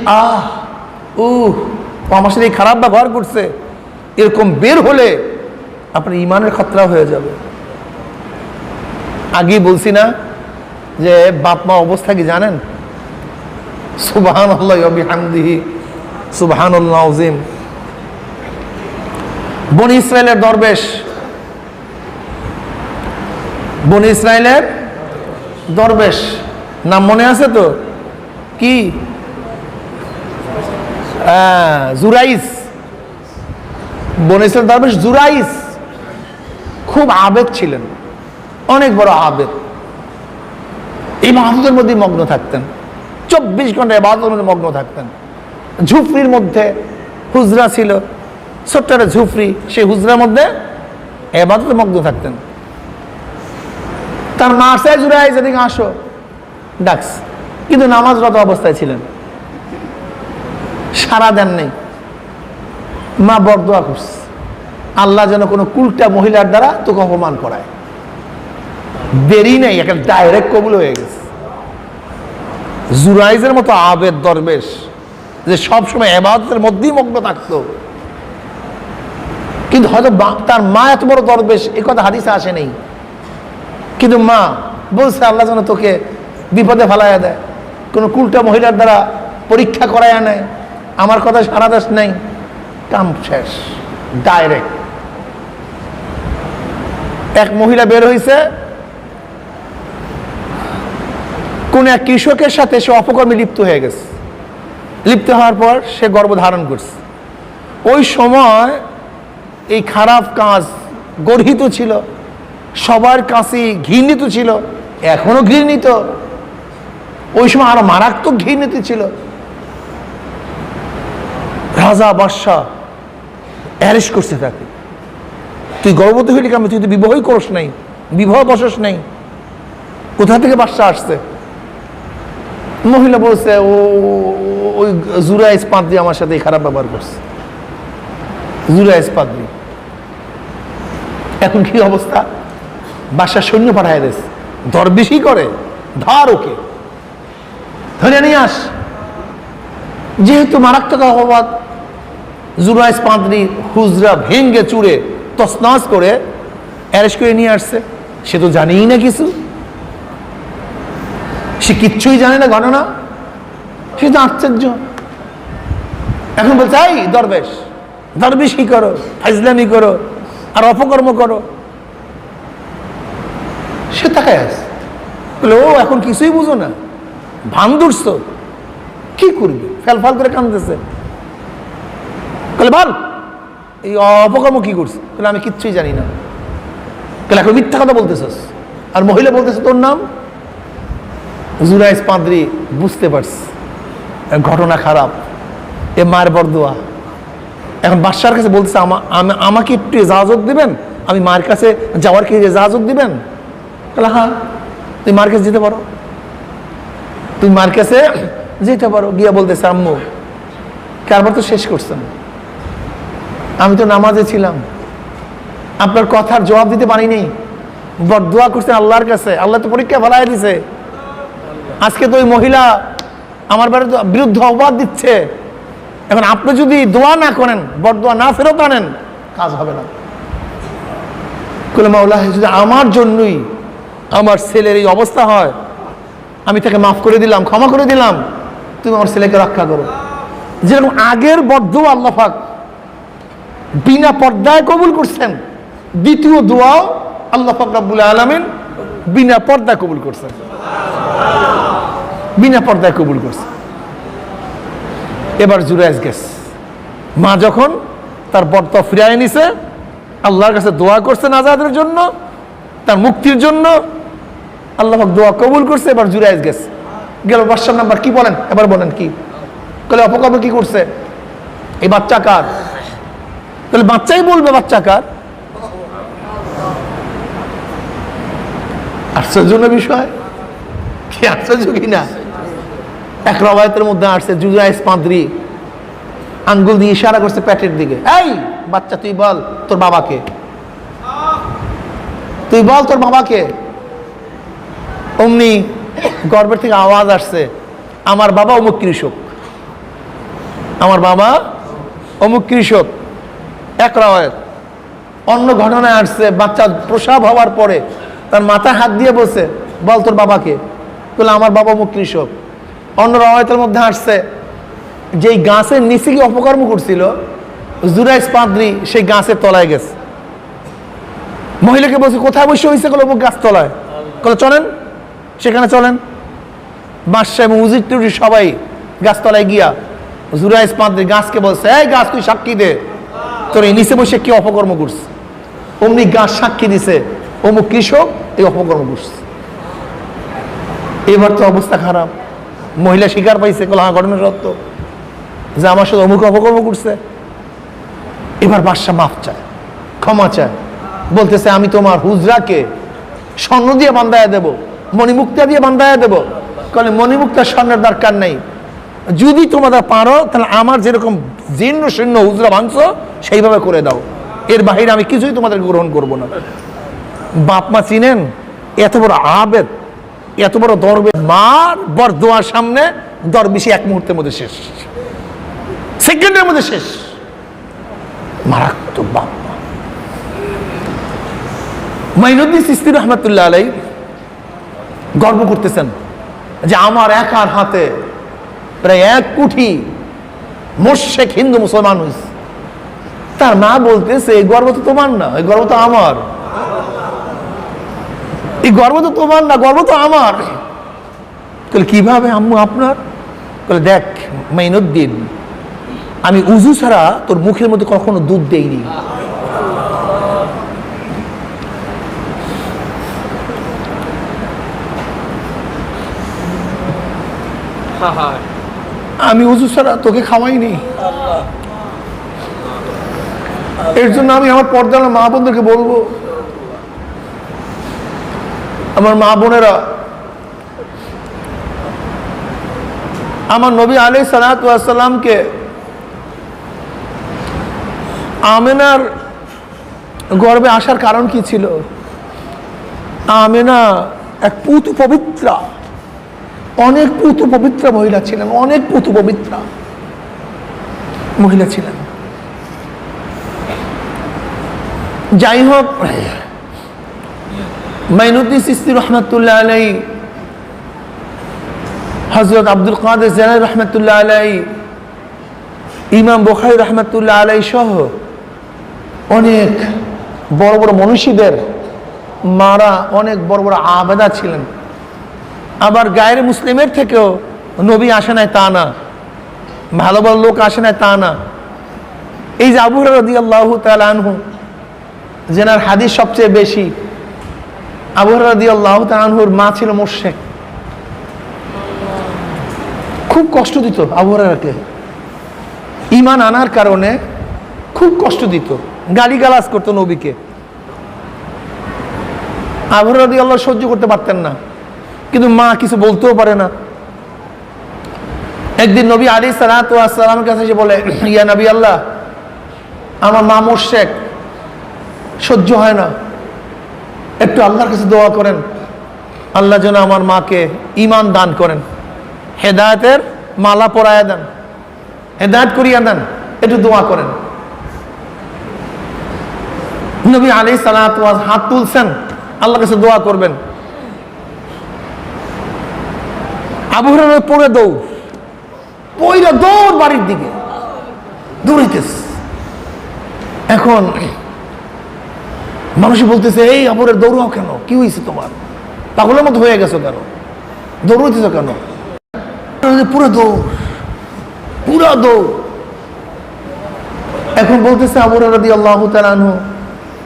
আমার সাথে খারাপ ব্যবহার করছে এরকম বের হলে আপনার ইমানের খতরা হয়ে যাবে। আগেই বলছি না যে বাপ মা অবস্থা কি জানেন? সুবহানাল্লাহি ওয়া বিহামদিহি সুবহানাল্লাহ আযীম। বনি ইসরাইলের দরবেশ নাম মনে আছে তো? কি? জুরাইস। বনি ইসরাইল দরবেশ জুরাইস খুব আবেদ ছিলেন, অনেক বড় আবেদ। ইবাদতের মধ্যে মগ্ন থাকতেন, 24 ঘন্টা ইবাদতের মধ্যে মগ্ন থাকতেন। ঝুপড়ির মধ্যে হুজরা ছিল, ছোট্ট একটা ঝুপড়ি, সেই হুজরার মধ্যে ইবাদতে মগ্ন থাকতেন। তার মা আসে, জুরাইস এদিকে আসো, ডাকস, কিন্তু নামাজরত অবস্থায় ছিলেন, সারা দেন নেই। মা বরদোয়া করছে, আল্লাহ যেন কোনো কুলটা মহিলার দ্বারা তোকে অপমান করায়। দেরি নেই, একটা ডাইরেক্ট কবুল হয়ে গেছে। জুরাইজের মতো আবেদ দরবেশ যে সবসময় ইবাদতের মধ্যেই মগ্ন থাকতো, কিন্তু হয়তো তার মা এত বড় দরবেশ এ কথা হাদিসে আসে নেই, কিন্তু মা বলছে আল্লাহ যেন তোকে বিপদে ফেলাইয়া দেয়, কোনো কুলটা মহিলার দ্বারা পরীক্ষা করাইয়া নেয়, আমার কথা সারা দেশ নেই, কাম শেষ, ডাইরেক্ট। এক মহিলা বের হয়েছে, কোন এক কৃষকের সাথে সে অপকর্মে লিপ্ত হয়ে গেছে। লিপ্ত হওয়ার পর সে গর্ভধারণ করছে। ওই সময় এই খারাপ কাজ গর্হিত ছিল, সবার কাছে ঘৃণিত ছিল, এখনো ঘৃণিত, ওই সময় আরো মারাত্মক ঘৃণিত ছিল। রাজা বাদশাহ অ্যারেস্ট করছে তাকে, তুই গর্ভবতী হইলি কেন? তুই তো বিবাহই করস নাই, বিবাহ বসস নাই, কোথা থেকে বাদশাহ আসছে? মহিলা বলছে ওই জুরাইস পাদ্রী আমার সাথে খারাপ ব্যবহার করছে, জুরাইস পাদ্রী। এখন কি অবস্থা? বাদশাহ সৈন্য পাঠায় দিয়েছে, দরবেশই করে, ধর ওকে ধরে নিয়ে আস। যেহেতু মারাত্মক অপবাদ, জুরাইস পাদ্রী হুজরা ভেঙ্গে চুড়ে তছনছ করে অ্যারেস্ট করে নিয়ে আসছে। সে তো জানেই না কিছু, সে কিচ্ছুই জানে না ঘটনা, সে তো আশ্চর্য। এখন বলছে এই দরবেশ, দরবেশই করো, ফাইজলামি করো আর অপকর্ম করো। সে তাকায় আছে, বলে ও এখন কিছুই বুঝো না, ভান ধরছো, কি করবে? ফেলফাল করে কাঁদতেছে। বলে বল এই অপকর্ম কি করছে? বলে আমি কিচ্ছুই জানি না। বলে এখন মিথ্যা কথা বলতেছস। আর মহিলা বলতেছে তোর নাম? জুরাইজ পাদ্রী বুঝতে পারছে ঘটনা খারাপ, এ মায়ের বরদোয়া। এখন বাদশার কাছে বলতেছে আমাকে একটু ইজাজত দিবেন, আমি মায়ের কাছে যাওয়ার কি ইজাজত দিবেন? বলে হ্যাঁ, তুই মার কাছে যেতে পারো, তুই মার কাছে যেতে পারো। গিয়া বলতেছে আম্মু কারবার তো শেষ করছেন, আমি তো নামাজে ছিলাম, আপনার কথার জবাব দিতে পারিনি, বরদোয়া করছেন আল্লাহর কাছে, আল্লাহ তো পরীক্ষা ফেলাই দিছে। আজকে তো ওই মহিলা আমার বিরুদ্ধে অপবাদ দিচ্ছে, এখন আপনি যদি দোয়া না করেন, বরদোয়া না ফেরত আনেন, কাজ হবে না। বলে মাওলা যদি আমার জন্যই আমার ছেলের এই অবস্থা হয়, আমি তাকে মাফ করে দিলাম, ক্ষমা করে দিলাম, তুমি আমার ছেলেকে রক্ষা করো। যেরকম আগের বরদোয়া আল্লাহ পাক বিনা পর্দায় কবুল করছেন, দ্বিতীয় দোয়াও আল্লাহ পাক রব্বুল আলামিন বিনা পর্দায় কবুল করছেন, বিনা পর্দায় কবুল করছে। এবার জুরাইজ গেছে, মা যখন তার বরদা ফিরিয়ে নিছে, আল্লাহর কাছে দোয়া করছে আজাদের জন্য, তার মুক্তির জন্য, আল্লাহ পাক দোয়া কবুল করছে। এবার জুরাইজ গেছে, গেল বাদশার নাম্বার কি বলেন, এবার বলেন কি? বলে অপকর্ম কি করছে? এই বাচ্চা কার? তাহলে বাচ্চাই বলবে বাচ্চা কার। আশ্চর্য বিষয়, কি আশ্চর্য কিনা? এক রওয়ায়াতের মধ্যে আসছে জুরাইজ পাদ্রী আঙ্গুল দিয়ে ইশারা করছে পেটের দিকে, এই বাচ্চা তুই বল তোর বাবাকে, তুই বল তোর বাবাকে। অমনি গর্ভের থেকে আওয়াজ আসছে, আমার বাবা অমুক কৃষক, আমার বাবা অমুক কৃষক। এক রাওয়ায়াত। অন্য ঘটনায় আসছে বাচ্চা প্রসব হওয়ার পরে তার মাথায় হাত দিয়ে বলছে, বল তোর বাবাকে, বলে আমার বাবা অমুক কৃষক। অন্য রাওয়ায়াতের মধ্যে আসছে যেই গাছের নিচে গিয়ে অপকর্ম করছিল জুরাইজ পাদ্রী, সেই গাছের তলায় গেছে। মহিলাকে বলছে কোথায় বসে হয়েছে? বলে অমুক গাছ তলায়। বলে চলেন সেখানে চলেন। বাদশা এবং উজির টুজির সবাই গাছতলায় গিয়া জুরাইজ পাদ্রী গাছকে বলছে, এই গাছ তুই সাক্ষী দে, তোর এই নিচে বসে কি অপকর্ম করছে? অমনি গাছ সাক্ষী দিছে, অমুক কৃষক এই অপকর্ম করছে। এবার তো অবস্থা খারাপ, মহিলা স্বীকার পাইছে, বলে হ্যাঁ ঘটনা সত্য যে আমার সাথে অমুক অপকর্ম করছে। এবার বাদশা মাফ চায়, ক্ষমা চায়, বলতেছে আমি তোমার হুজরাকে স্বর্ণ দিয়ে বান্ধায় দেব, মণিমুক্তা দিয়ে বান্ধায় দেব। বলে মণিমুক্তা স্বর্ণের দরকার নেই, যদি তোমরা পারো তাহলে আমার যেরকম জীর্ণ শীর্ণ হুজরা ভাঙছো সেইভাবে করে দাও, এর বাহিরে আমি কিছুই তোমাদের গ্রহণ করব না। বাপ মা চিনেন? এত বড় আবেদ, এত বড় দরবে, মার বরদোয়ার সামনে দরবেশি এক মুহূর্তের মধ্যে শেষ, সেকেন্ডের মধ্যে শেষ। মারাত্মক বাপ মা। মাইনুদ্দিন চিশতি রহমাতুল্লাহ আলাইহি গর্ব করতেছেন যে আমার একার হাতে প্রায় 1 কোটি মোশেক হিন্দু মুসলমান হয়েছে। তার মা বলতেছে এই গর্ব তো তোমার না, এই গর্ব তো আমার, এই গর্ব তো তোমার না, গর্ব তো আমার। কিভাবে আম্মু আপনার? দেখ মাইনুদ্দিন, আমি উজু ছাড়া তোর মুখের মধ্যে কখনো দুধ দেইনি। আমি উজু ছাড়া তোকে খাওয়াইনি। এর জন্য আমি আমার পর্দার মা বোনদেরকে বলবো, আমার মা বোনেরা, আমার নবী আলাইহিস সালাতু ওয়াস সালামকে আমেনার গর্ভে আসার কারণ কি ছিল? আমেনা এক পুত পবিত্রা, অনেক পুত পবিত্রা মহিলা ছিলেন, অনেক পুত পবিত্রা মহিলা ছিলেন। যাই হোক, মাইনুদ্দিন চিশতি রহমাতুল্লাহ আলাইহি, হযরত আব্দুল কাদের জিলানী রহমাতুল্লাহ আলাইহি, ইমাম বুখারী রহমাতুল্লাহ আলাইহি সহ অনেক বড় বড় মনীষীদের মারা অনেক বড় বড় আবেদা ছিলেন। আবার গায়ের মুসলিমের থেকেও নবী আসে নাই তা না, ভালো ভালো লোক আসে নাই তা না। এই যে আবু হুরায়রা রাদিয়াল্লাহু তাআলা আনহু, যেনার হাদিস সবচেয়ে বেশি, আবু হুরায়রা রাদিয়াল্লাহু তাআলা আনহুর মা ছিল মুশরিক। খুব কষ্ট দিত আবু হুরায়রাকে, ঈমান আনার কারণে খুব কষ্ট দিত, গালিগালাজ করতো নবীকে। আবু হুরায়রা রাদিয়াল্লাহু সহ্য করতে পারতেন না, কিন্তু মা কিছু বলতেও পারে না। একদিন নবী আলাইহিস সালাতু ওয়াস সালামের কাছে এসে বলে, ইয়া নবী আল্লাহ, আমার মা মুশরিক, সহ্য হয় না, একটু আল্লাহর কাছে দোয়া করেন, আল্লাহ যেন আমার মাকে ঈমান দান করেন, হেদায়েতের মালা পরায়া দেন, হেদায়েত করিয়া দেন, একটু দোয়া করেন। নবী আলাইহিস সালাতু ওয়াস হাত তুলছেন, আল্লাহর কাছে দোয়া করবেন। আবু হুরায়রা পড়ে দৌড় বাড়ির দিকে দৌড়াইতেছে। এখন মানুষ বলতেছে, এই আবু হুরায়রা দৌড়াও কেন, কি হয়েছে তোমার, পাগলের মতো হয়ে গেছো কেন, দৌড়াইতেছো কেন? পুরো দৌড়। এখন বলতেছে আবু হুরায়রা রাদিয়াল্লাহু তাআলা আনহু,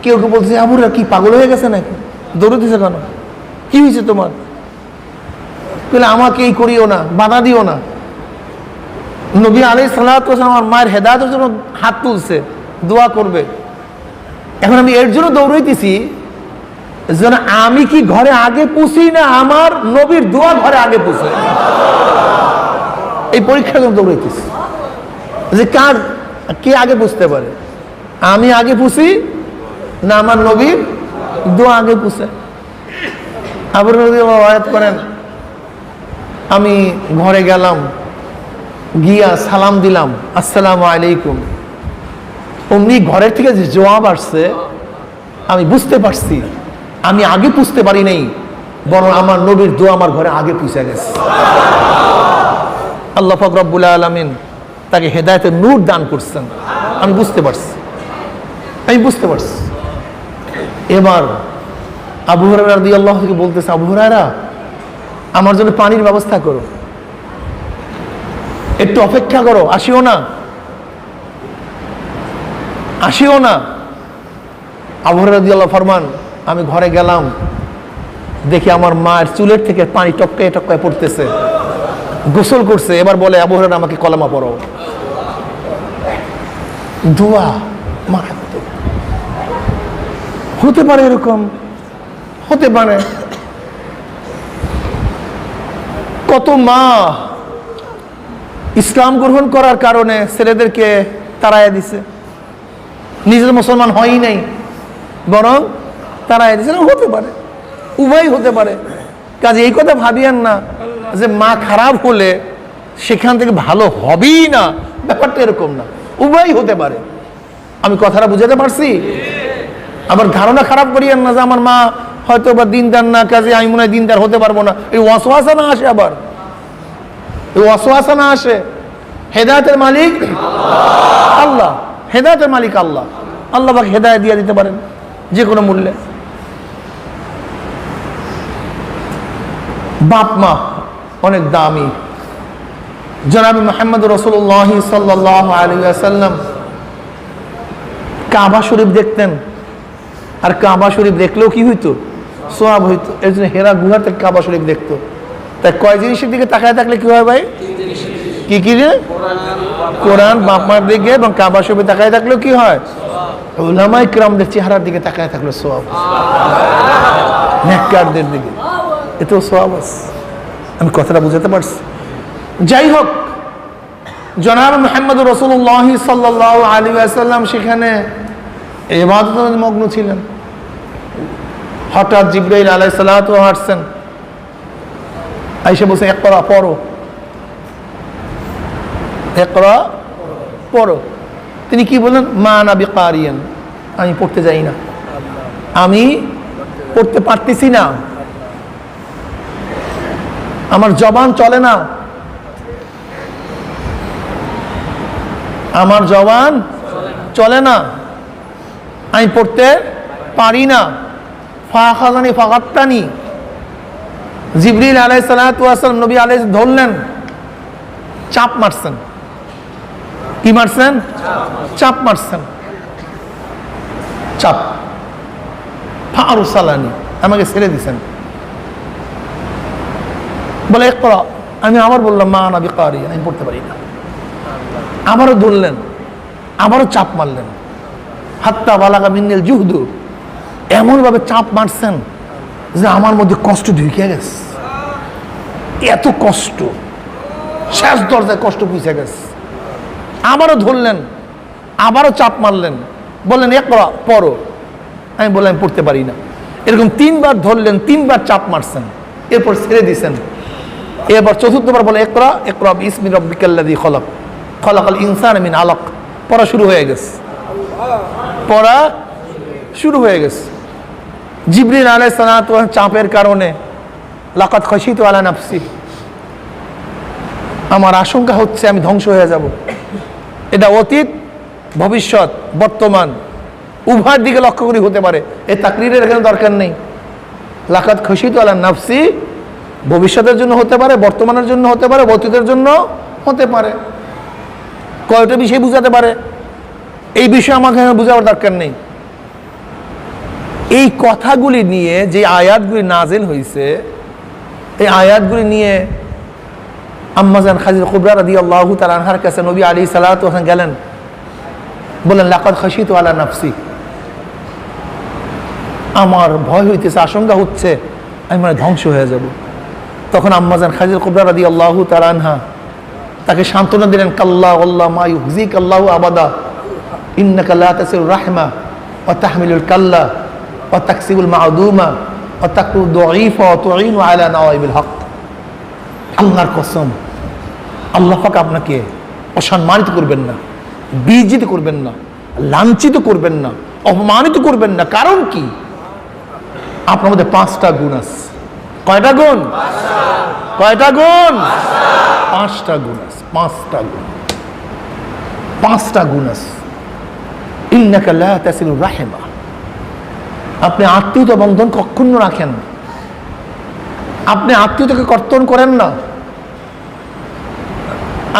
কেউ বলতেছে আবু হুরায়রা কি পাগল হয়ে গেছে নাকি, দৌড়াইতেছো কেন, কি হয়েছে তোমার? বলে আমাকে এই করিও না, বাধা দিও না। নবী আলাইহিস সালাতু ওয়াস সালাম আমার মায়ের হেদায়েতের জন্য হাত তুলছে, দোয়া করবে। এখন আমি এর জন্য দৌড়াইতেছি যেন আমি কি ঘরে আগে পুষি না আমার নবীর দোয়া ঘরে আগে পুষে, এই পরীক্ষার জন্য দৌড়াইতেছি যে কে আগে পুষতে পারে, আমি আগে পুষি না আমার নবীর দোয়া আগে পুষে। আবু হুরায়রা ওয়ায়াত করেন, আমি ঘরে গেলাম, গিয়া সালাম দিলাম, আসসালামু আলাইকুম। অমনি ঘরের থেকে যে জবাব আসছে আমি বুঝতে পারছি আমি আগে বুঝতে পারি নাই, বরং আমার নবীর দোয়া আমার ঘরে আগে পৌঁছে গেছে। আল্লাহ পাক রব্বুল আলামিন তাকে হেদায়েতের নূর দান করছেন, আমি বুঝতে পারছি। এবার আবু হুরায়রা রাদিয়াল্লাহু থেকে বলতেছে, আবু হুরায়রা আমার জন্য পানির ব্যবস্থা করো, একটু অপেক্ষা করো, আসিও না। আবু হুরায়রা রাদিয়াল্লাহু ফরমান, আমি ঘরে গেলাম, দেখি আমার মায়ের চুলের থেকে পানি টপকায় টপকায় পড়তেছে, গোসল করছে। এবার বলে, আবু হুরায়রা আমাকে কলেমা পড়ো। দোয়া মারাত্মক হতে পারে, এরকম হতে পারে। কত মা ইসলাম গ্রহণ করার কারণে ছেলেদেরকে তাড়াইয়া দিছে, নিজের মুসলমান হয়ই নাই, বরং তাড়াইয়া দিছে। হতে পারে, উভয় হতে পারে। কাজে এই কথা ভাবিয়েন না যে মা খারাপ হলে সেখান থেকে ভালো হবেই না, ব্যাপারটা এরকম না, উভয় হতে পারে। আমি কথাটা বুঝাতে পারছি? আবার ধারণা খারাপ করিয়েন না যে আমার মা হয়তো বা দিনদার না, কাজে আমি মনে হয় দিনদার হতে পারবো না, এই ওয়াসওয়াসা না আসে। আবার এই ওয়াসওয়াসা না আসে। হেদায়েতের মালিক আল্লাহ, হেদায়েতের মালিক আল্লাহ। আল্লাহ পাক হেদায়েত দিয়ে দিতে পারেন যে কোনো মূল্যে। বাপ মা অনেক দামি। জনাব মুহাম্মদ রাসূলুল্লাহ সাল্লাল্লাহু আলাইহি ওয়াসাল্লাম কাবা শরীফ দেখতেন, আর কাবা শরীফ দেখলেও কি হইতো, সওয়াব হইতো। এর জন্য হেরা গুহা থেকে কাবা শরীফ দেখতো। তাই কয় জিনিসের দিকে তাকায় থাকলে কি হয় ভাই? কি কি রে? কোরআন, বাপ মার দিকে এবং কাবা শরীফে তাকায় থাকলেও কি হয়? উলামায়ে কিরামদের চেহারার দিকে তাকায় থাকলে সওয়াব, নেককারদের দিকে, এতেও সওয়াব আছে। আমি কথাটা বুঝাতে পারছি? যাই হোক, জনাব মুহাম্মদ রাসূলুল্লাহ সাল্লাল্লাহু আলাইহি ওয়াসাল্লাম সেখানে ইবাদতে মগ্ন ছিলেন। হঠাৎ জিবরাইল আলাইহিস সালাতু আসছেন, আয়েশা বলছে, ইকরা পড়ো, ইকরা পড়ো। তিনি কি বলেন? মা আনা বিকারিয়ান, আমি পড়তে যাই না, আমি পড়তে পারতেছি না, আমার জবান চলে না, আমার জবান চলে না, আমি পড়তে পারি না। ফাখাযানি ফাগাত্তানি, জিবরিল আলাইহিস সালাতু ওয়াস সালাম নবী আলাইহিস ধরলেন, চাপ মারছেন। কি মারছেন? চাপ মারছেন, চাপ। ফারুসালানি, আমাকে ছেড়ে দিছেন। বলে ইকরা, আমি আবার বললাম মা আনা বিকারি, আমি পড়তে পারি না। আবারও ধরলেন, আবারও চাপ মারলেন। হাত্তা বালাগা মিন্নিল জুহদু, এমন ভাবে চাপ মারছেন যে আমার মধ্যে কষ্ট ঢুকে গেছে। এত কষ্ট, শেষ দরজায় কষ্ট পুষে গেছে। আবারও ধরলেন, আবারও চাপ মারলেন, বললেন ইকরা, পড়ো। আমি বললাম আমি পড়তে পারি না। এরকম 3 বার ধরলেন, 3 বার চাপ মারছেন, এরপর ছেড়ে দিয়েছেন। এরপর চতুর্থবার বলে ইকরা, ইকরা বিসমি রাব্বিকাল্লাযী খলাক, খলাকাল ইনসানা মিন আলাক। পড়া শুরু হয়ে গেছে, পড়া শুরু হয়ে গেছে। জিবরিল আলাইহিস সালাতু ওয়াস চাপের কারণে লাকাদ খাশিতু আলা নাফসি, আমার আশঙ্কা হচ্ছে আমি ধ্বংস হয়ে যাব। এটা অতীত, ভবিষ্যৎ, বর্তমান উভয়ের দিকে লক্ষ্য করে হতে পারে। এই তাকরীরের এখানে দরকার নেই। লাকাদ খাশিতু আলা নাফসি ভবিষ্যতের জন্য হতে পারে, বর্তমানের জন্য হতে পারে, অতীতের জন্য হতে পারে। কয়টা বিষয় বুঝাতে পারে, এই বিষয়ে আমাকে বুঝাবার দরকার নেই। এই কথাগুলি নিয়ে যে আয়াতগুলি নাজিল হয়েছে, এই আয়াতগুলি নিয়ে আম্মা জান খাদিজা কুবরা রাদিয়াল্লাহু তাআলা আনহার কাছে নবী আলাইহিস সালাতু ওয়াস সালাম গেলেন, বললেন লাকাদ খাশিতু আলা নাফসি, আমার ভয় হইতেছে, আশঙ্কা হচ্ছে আমি মানে ধ্বংস হয়ে যাব। তখন আম্মা জান খাদিজা কুবরা রাদিয়াল্লাহু তাআলা আনহা তাকে সান্ত্বনা দিলেন, কাল্লা ওয়াল্লাহ মা ইউহজিকাল্লাহু আবাদা ইন্নাকা লা তাসিরুর রাহমা ওয়া তাহমিলুল কাল্লা ওয়া তাকসিবুল মা'দুমা ওয়া তাকরুদ দাঈফা ওয়া তুঈনু আলা নাওয়াইবিল হক। আল্লাহর কসম, আল্লাহ পাক আপনাকে অসম্মানিত করবেন না, বিজিত করবেন না, লাঞ্ছিত করবেন না, অপমানিত করবেন না। কারণ কি? আপনার মধ্যে 5টা গুণ আছে। কয়টা গুণ? কয়টা গুণ? 5টা গুণ আছে। 5টা গুণ, 5টা গুণ আছে। ইন্নাকা লা তাসিলুর রাহিমা, আপনি আত্মীয়তা বন্ধন কখনো রাখেন, আপনি আত্মীয়তাকে কর্তন করেন না।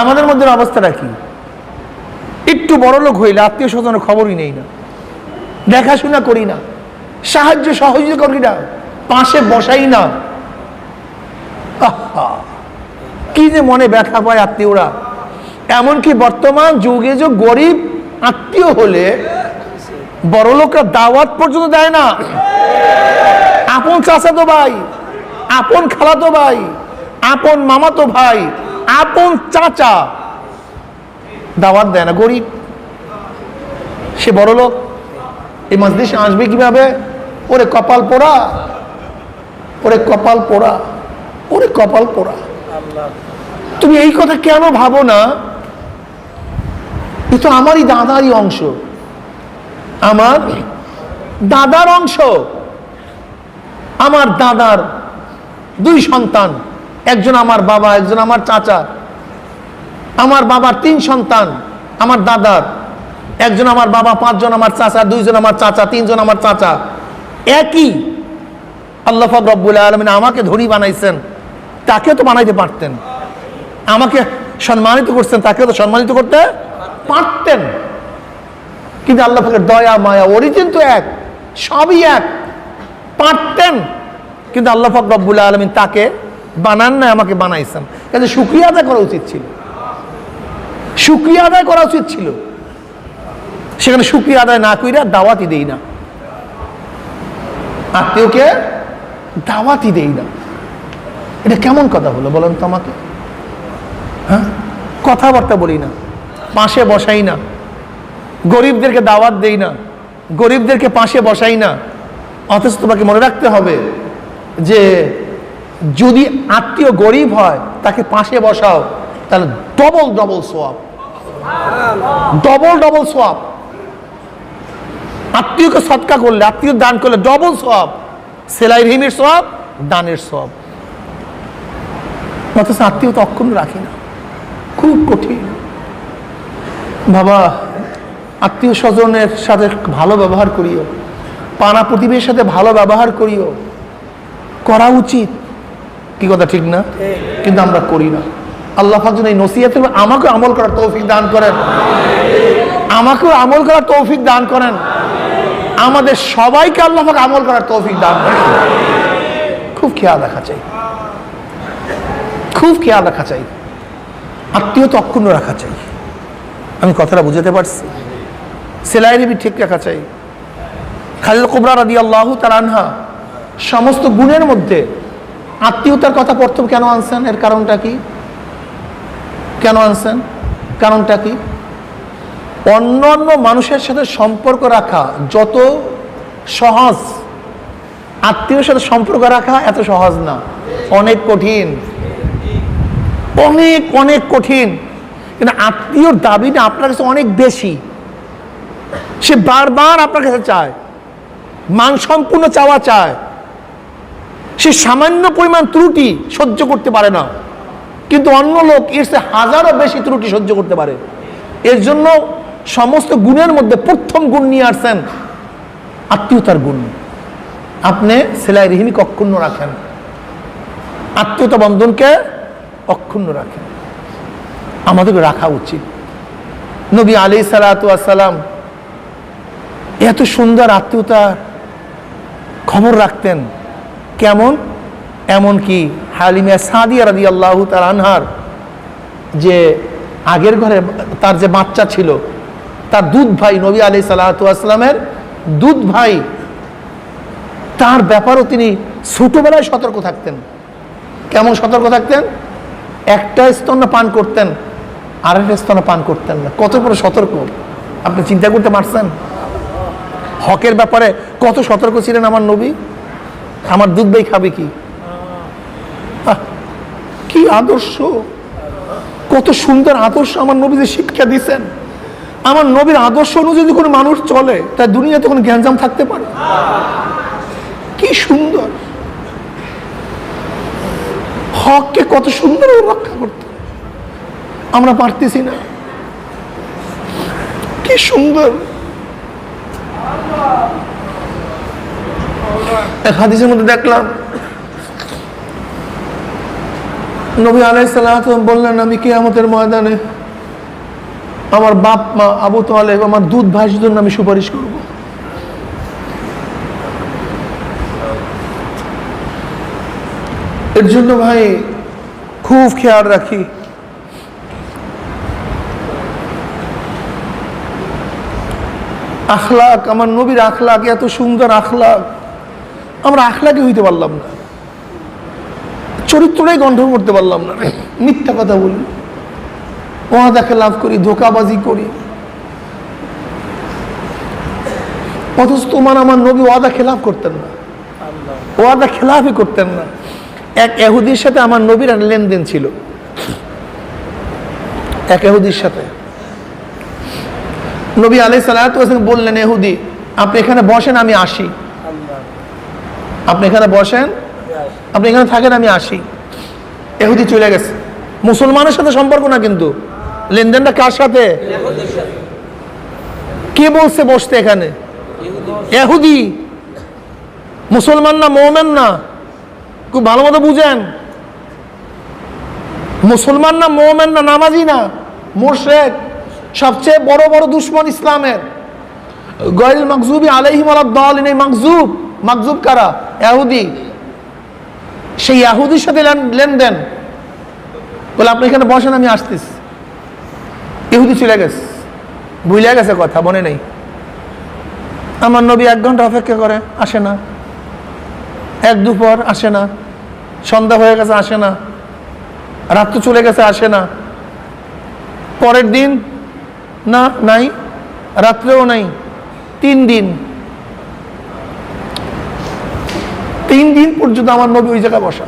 আমাদের মধ্যে অবস্থাটা কি? একটু বড় লোক হইলে আত্মীয় স্বজনের খবরই নেই না, দেখাশোনা করি না, সাহায্য সহযোগিতা করি না, পাশে বসাই না। কি যে মনে ব্যথা পায় আত্মীয়রা। এমনকি বর্তমান যুগে যে গরিব আত্মীয় হলে বড় লোকরা দাওয়াত পর্যন্ত দেয় না। আপন চাচাতো ভাই, আপন খালাতো ভাই, আপন মামাতো ভাই, আপন চাচা দাওয়াত দেয় না। গরিব, সে বড় লোক, এই মজলিসে আসবে কিভাবে? ওরে কপাল পোড়া, ওরে কপাল পোড়া, ওরে কপাল পোড়া। তুমি এই কথা কেন ভাবো না? এ তো আমারই দাদারই অংশ, আমার দাদার অংশ। আমার দাদার 2 সন্তান, একজন আমার বাবা, একজন আমার চাচা। আমার বাবার 3 সন্তান, আমার দাদার একজন আমার বাবা, 5 জন আমার চাচা, 2 জন আমার চাচা, 3 জন আমার চাচা। একই আল্লাহ পাক রব্বুল আলামিন আমাকে ধনী বানাইছেন, তাকে তো বানাইতে পারতেন। আমাকে সম্মানিত করছেন, তাকে তো সম্মানিত করতে পারতেন। কিন্তু আল্লাহ পাকের দয়া মায়া, অরিজিন তো এক, সবই এক, পারতেন। কিন্তু আল্লাহ পাক রব্বুল আলামিন তাকে বানান না, আমাকে বানাইছেন। কাজে শুকরিয়া আদায় করা উচিত ছিল, শুকরিয়া আদায় করা উচিত ছিল। সেখানে শুকরিয়া আদায় না কইরা দাওয়াতই দেই না, আত্মীয়কে দাওয়াতই দেই না। এটা কেমন কথা হলো বলেন তো আমাকে? হ্যাঁ, কথাবার্তা বলি না, পাশে বসাই না, গরিবদেরকে দাওয়াত দেই না, গরিবদেরকে পাশে বসাই না। অথচ তোমাকে মনে রাখতে হবে যে যদি আত্মীয় গরিব হয় তাকে পাশে বসাও, তাহলে ডবল ডবল সোয়াব, ডবল ডবল সোয়াব। আত্মীয়কে সৎকা করলে, আত্মীয় দান করলে ডবল সোয়াব, সেলাই রিমের সোয়াব, দানের সোয়াব। অথচ আত্মীয় তো অক্ষুণ্ণ রাখি না, খুব কঠিন। বাবা, আত্মীয় স্বজনের সাথে ভালো ব্যবহার করিও, পাড়া প্রতিবেশীর সাথে ভালো ব্যবহার করিও, করা উচিত। কি কথা ঠিক না? কিন্তু আমরা করি না। আল্লাহ পাক যেন এই নসিহতের আমাকে আমল করার তৌফিক দান করেন, আমাকেও আমল করার তৌফিক দান করেন, আমাদের সবাইকে আল্লাহ পাক আমল করার তৌফিক দান করেন। খুব খেয়াল রাখা চাই, খুব খেয়াল রাখা চাই, আত্মীয়তা অক্ষুণ্ণ রাখা চাই। আমি কথাটা বুঝাতে পারছি? সেলাই রিবি ঠিক রাখা চাই। খালিল কুবরা রাদিয়াল্লাহু তাআলা আনহা সমস্ত গুণের মধ্যে আত্মীয়তার কথা প্রথম কেন আনছেন? এর কারণটা কি? কেন আনছেন? কারণটা কি? অন্য অন্য মানুষের সাথে সম্পর্ক রাখা যত সহজ, আত্মীয়ের সাথে সম্পর্ক রাখা এত সহজ না, অনেক কঠিন, অনেক অনেক কঠিন। কিন্তু আত্মীয়র দাবিটা আপনার কাছে অনেক বেশি, সে বারবার আপনার কাছে চায়, মানসম্পূর্ণ চাওয়া চায়, সে সামান্য পরিমাণ ত্রুটি সহ্য করতে পারে না, কিন্তু অন্য লোক এর চেয়ে হাজারও বেশি ত্রুটি সহ্য করতে পারে। এর জন্য সমস্ত গুণের মধ্যে প্রথম গুণ নিয়ে আসছেন আত্মীয়তার গুণ। আপনি সেলাই রিহিমিকে অক্ষুণ্ণ রাখেন, আত্মীয়তা বন্ধনকে অক্ষুণ্ণ রাখেন, আমাদেরকে রাখা উচিত। নবী আলাইহিস সালাতু ওয়াস সালাম এত সুন্দর আত্মীয়তার খবর রাখতেন। কেমন? এমন কি হালিমা সাদিয়া রাদিয়াল্লাহু তাআলা আনহার যে আগের ঘরে তার যে বাচ্চা ছিল, তার দুধ ভাই, নবী আলাইহিস সালাতু ওয়াস সালামের দুধ ভাই, তার ব্যাপারও তিনি ছোটবেলায় সতর্ক থাকতেন। কেমন সতর্ক থাকতেন? একটা স্তন পান করতেন, আরেকটা স্তন পান করতেন না। কত বড় সতর্ক আপনি চিন্তা করতে পারছেন? হকের ব্যাপারে কত সতর্ক ছিলেন আমার নবী। আমার দুধ ভাই খাবে কি, কি আদর্শ, কত সুন্দর আদর্শ আমার নবী যে শিক্ষা দিচ্ছেন। আমার নবীর আদর্শ অনুযায়ী কোনো মানুষ চলে, তার দুনিয়াতে কোনো গ্যাঞ্জাম থাকতে পারে? কি সুন্দর, হককে কত সুন্দর রক্ষা করতে আমরা পারতেছি না। কি সুন্দর। এক হাদিসের মধ্যে দেখলাম নবী আলাইহিস সালাতু বললেন, আমি কিয়ামতের ময়দানে আমার বাপ মা আবু তালেব আমার দুধ ভাইয়ের জন্য আমি সুপারিশ করব। এর জন্য ভাই খুব খেয়াল রাখি। আখলাক, আমার নবীর আখলাক এত সুন্দর আখলাক, আমরা আখলাকে হইতে পারলাম না, চরিত্রটাই গঠন করতে পারলাম না। মিথ্যা কথা বলি, ওয়াদা খেলাফ করি, ধোঁকাবাজি করি, অথচ তোমার আমার নবী ওয়াদা খেলাফ করতেন না, ওয়াদা খেলাফই করতেন না। এক ইহুদির সাথে আমার নবীর লেনদেন ছিল, এক ইহুদির সাথে। নবী আলাইহিস সালাতু ওয়াস সালাম বললেন, ইহুদি আপনি এখানে বসেন, আমি আসি। আপনি এখানে বসেন, আপনি এখানে থাকেন, আমি আসি। ইহুদি চলে গেছে। মুসলমানের সাথে সম্পর্ক না, কিন্তু লেনদেনটা কার সাথে? কে বলছে বসতে এখানে? ইহুদি। মুসলমান না, মুমিন না, খুব ভালো মতো বুঝেন। মুসলমান না, মুমিন না, নামাজি না, মুশরিক, সবচেয়ে বড় বড় দুশমন ইসলামের। গায়রুল মাগযুবি আলাইহিম ওয়ালাদ-দালিন। এই মাগযুব, মাগযুব কারা? ইহুদি। সেই ইহুদির সাথে লেনদেন। বলে আপনি এখানে বসেন, আমি আসতেছি। ইহুদি চলে গেছে, ভুলে গেছে কথা, মনে নেই। আমার নবী 1 ঘন্টা অপেক্ষা করে, আসে না। 1 দুপুর আসে না, সন্ধ্যা হয়ে গেছে, আসে না। রাত চলে গেছে, আসে না। পরের দিন না, নাই, রাত্রেও নাই। 3 দিন, 3 দিন পর্যন্ত আমার নবী ওই জায়গায় বসা।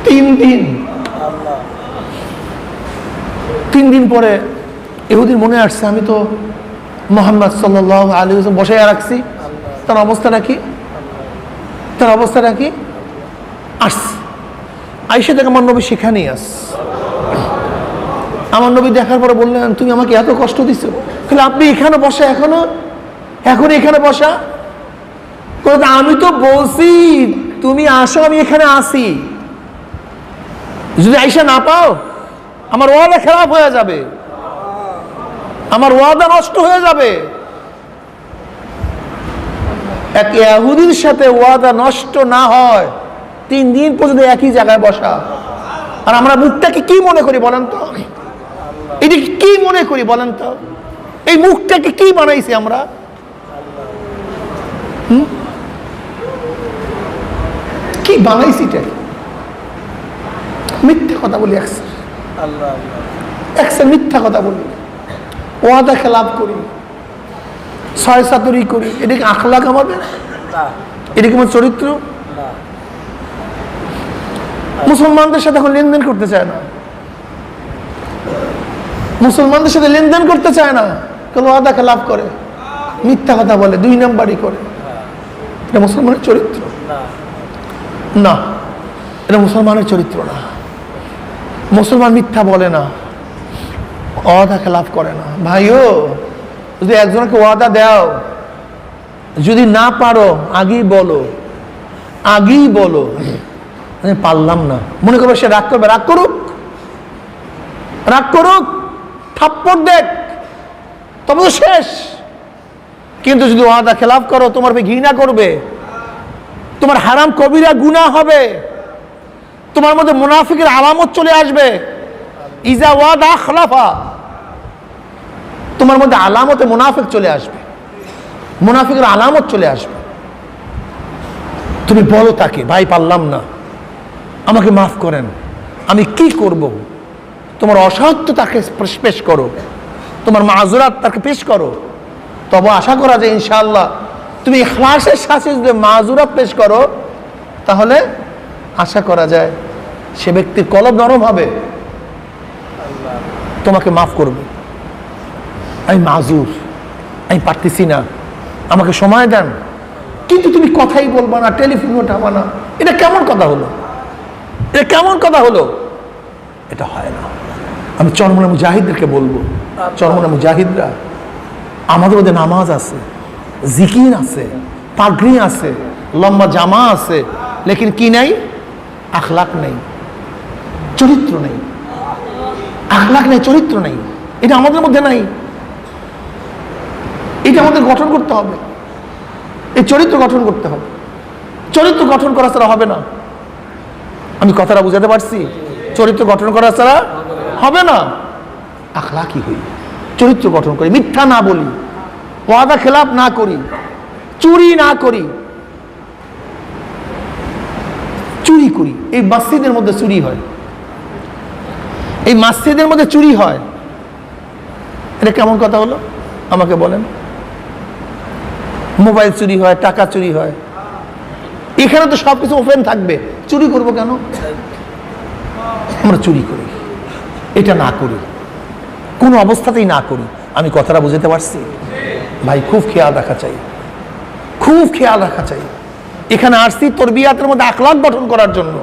3 দিন। 3 দিন পরে ইহুদির মনে আসছে, আমি তো মুহাম্মদ সাল্লাল্লাহু আলাইহি ওয়াসাল্লাম বসায় রাখছি, তার অবস্থাটা কি? তার অবস্থাটা কি? আসছে, আইসা দেখে আমার নবী সেখানেই আস। আমার নবী দেখার পরে বললেন, তুমি আমাকে এত কষ্ট দিচ্ছ, তাহলে আপনি এখানে বসা, এখনো এখন এখানে বসা? আমি তো বলছি তুমি আসো, আমি এখানে আসি। যদি আইসা না পাও, আমার ওয়াদা খারাপ হয়ে যাবে, আমার ওয়াদা নষ্ট হয়ে যাবে। এক ইহুদির সাথে ওয়াদা নষ্ট না হয় 3 দিন পর্যন্ত একই জায়গায় বসা। আর আমরা মুখটাকে কি মনে করি বলেন তো? এদিকে কি মনে করি বলেন তো? এই মুখটাকে কি বানাইছি আমরা? কি বানাইছি? মিথ্যা কথা বলি, একসাথে মিথ্যা কথা বলি, ওয়াদা খেলাপ করি, ছয় সাতুরি করি। এটা কি আখলাক আমাদের? এটা কি আমার চরিত্র? মুসলমানদের সাথে এখন লেনদেন করতে চায় না, মুসলমানদের সাথে লেনদেন করতে চায় না, কেন? ওয়াদা খেলাপ করে, মিথ্যা কথা বলে, 2 নাম্বারই করে। এটা মুসলমানের চরিত্র না, এটা মুসলমানের চরিত্র না। মুসলমান মিথ্যা বলে না, ওয়াদা খেলাপ করে না। ভাইও, যদি একজনকে ওয়াদা দাও, যদি না পারো আগেই বলো, আগেই বলো আমি পারলাম না। মনে করবে সে রাগ করবে, রাগ করুক, রাগ করুক, থাপ্পড় দেখ, তবে তো শেষ। কিন্তু যদি ওয়াদা খেলাপ করো, তোমার ঘৃণা করবে, তোমার হারাম কবিরা গুনাহ হবে, তোমার মধ্যে মুনাফিকের আলামত চলে আসবে। ইজা ওয়াদা খলাফা, তোমার মধ্যে আলামতে মুনাফিক চলে আসবে, মুনাফিকের আলামত চলে আসবে। তুমি বলো তাকে, ভাই পারলাম না, আমাকে মাফ করেন, আমি কি করব? তোমার অসহায়ত্ব তাকে পেশ করো, তোমার মাযুরাত তাকে পেশ করো। তবে আশা করা যায় ইনশাআল্লাহ তুমি ইখলাসের সাথে যদি মাযুরাত পেশ করো, তাহলে আশা করা যায় সে ব্যক্তির কলব নরম হবে, তোমাকে মাফ করবে। আমি মাযুর, আমি পারতেছি না, আমাকে সময় দেন। কিন্তু তুমি কথাই বলবা না, টেলিফোন উঠাবা না, এটা কেমন কথা হলো? এটা কেমন কথা হলো? এটা হয় না। আমি চরমনা মুজাহিদদেরকে বলবো, চরমনা মুজাহিদরা, আমাদের মধ্যে নামাজ আছে, জিকির আছে, পাগড়ি আছে, লম্বা জামা আছে, লেকিন কি নাই? আখলাক নেই, চরিত্র নেই। আখলাক নেই, চরিত্র নেই, এটা আমাদের মধ্যে নাই। এটা আমাদের গঠন করতে হবে, এই চরিত্র গঠন করতে হবে। চরিত্র গঠন করা ছাড়া হবে না। আমি কথাটা বুঝাতে পারছি? চরিত্র গঠন করা ছাড়া হবে না। আখলাকি হই, চরিত্র গঠন করি, মিথ্যা না বলি, ওয়াদা খেলাপ না করি, চুরি না করি। চুরি করি, এই মসজিদের মধ্যে চুরি হয়, এই মসজিদের মধ্যে চুরি হয়, এটা কেমন কথা হলো আমাকে বলেন? মোবাইল চুরি হয়, টাকা চুরি হয়, এখানে তো সবকিছু ওপেন থাকবে, চুরি করবো কেন? আমরা চুরি করি, এটা না করি, কোনো অবস্থাতেই না করি। আমি কথাটা বুঝতে পারছি? ভাই খুব খেয়াল রাখা চাই, খুব খেয়াল রাখা চাই। এখানে আসছি তরবিয়াতের মধ্যে আখলাক গঠন করার জন্য।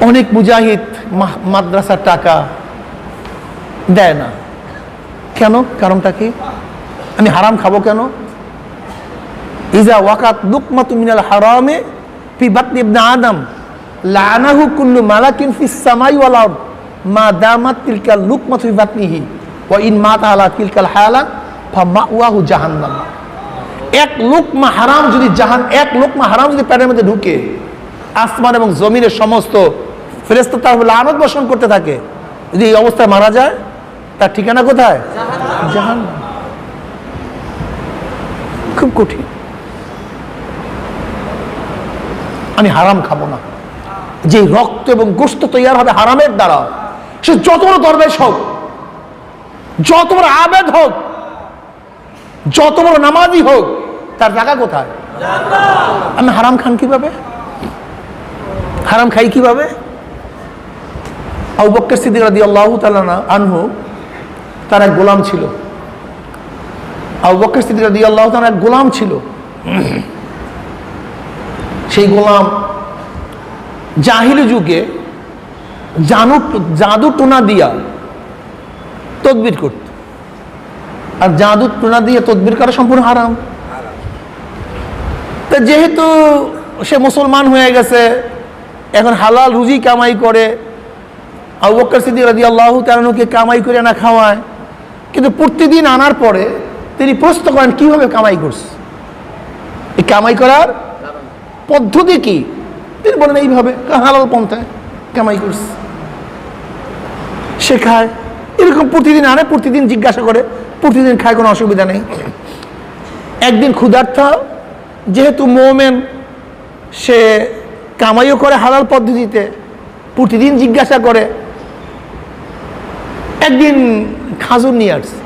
অনেক মুজাহিদ মাদ্রাসার টাকা দেয় না, কেন? কারণটা কি? আমি হারাম খাবো কেন? ইজা ওয়াকাত লুকমাতু মিনাল হারামে ফি বাতনি ইবনে আদম লানাহু কুল্লু মালাকিন ফিস সামাই ওয়াল আরদ মা দামাত তিলকাল লুকমাতু ফি বাতনিহি ওয়া ইন মাতা আলা তিলকাল হালা ফামাওয়াহু জাহান্নাম। এক লুকমা হারাম যদি এক লুকমা হারাম যদি পেটের মধ্যে ঢুকে, আসমান এবং জমিনের সমস্ত ফেরেশতা তার লানত বর্ষণ করতে থাকে, যদি এই অবস্থায় মারা যায়, তার ঠিকানা কোথায়? জাহান্নাম। খুব কঠিন। আমি হারাম খাবো না। যে রক্ত এবং গোশত তৈরি হবে হারামের দ্বারা, সে যত বড় দরবেশ হোক, যত বড় আবেদ হোক, যত বড় নামাজি হোক, তার জায়গা কোথায়? আমি হারাম খান কিভাবে? হারাম খাই কিভাবে? আবু বকর সিদ্দিক রাদিয়াল্লাহু তাআলা আনহু, তার এক গোলাম ছিল। আবু বকর সিদ্দিক রাদিয়াল্লাহু তাআলা এক গোলাম ছিল। সেই গোলাম জাহিলি যুগে জাদু টোনা দিয়া তদবির করত, আর জাদু টোনা দিয়ে তদবির করা সম্পূর্ণ হারাম। তা যেহেতু সে মুসলমান হয়ে গেছে, এখন হালাল রুজি কামাই করে, আবু বকর সিদ্দিক রাদিয়াল্লাহু তাআলাকে কামাই করে না খাওয়ায়, কিন্তু প্রতিদিন আনার পরে তিনি প্রশ্ন করেন কিভাবে কামাই করছে, এই কামাই করার পদ্ধতি কি? তিনি বলেন এইভাবে হালাল পন্থায় কামাই করছে, সে খায়। এরকম প্রতিদিন আনে, প্রতিদিন জিজ্ঞাসা করে, প্রতিদিন খায়, কোনো অসুবিধা নেই। একদিন ক্ষুধার্ত, যেহেতু মোমেন, সে কামাইও করে হালাল পদ্ধতিতে, প্রতিদিন জিজ্ঞাসা করে। একদিন খাজুর নিয়ে আসছে,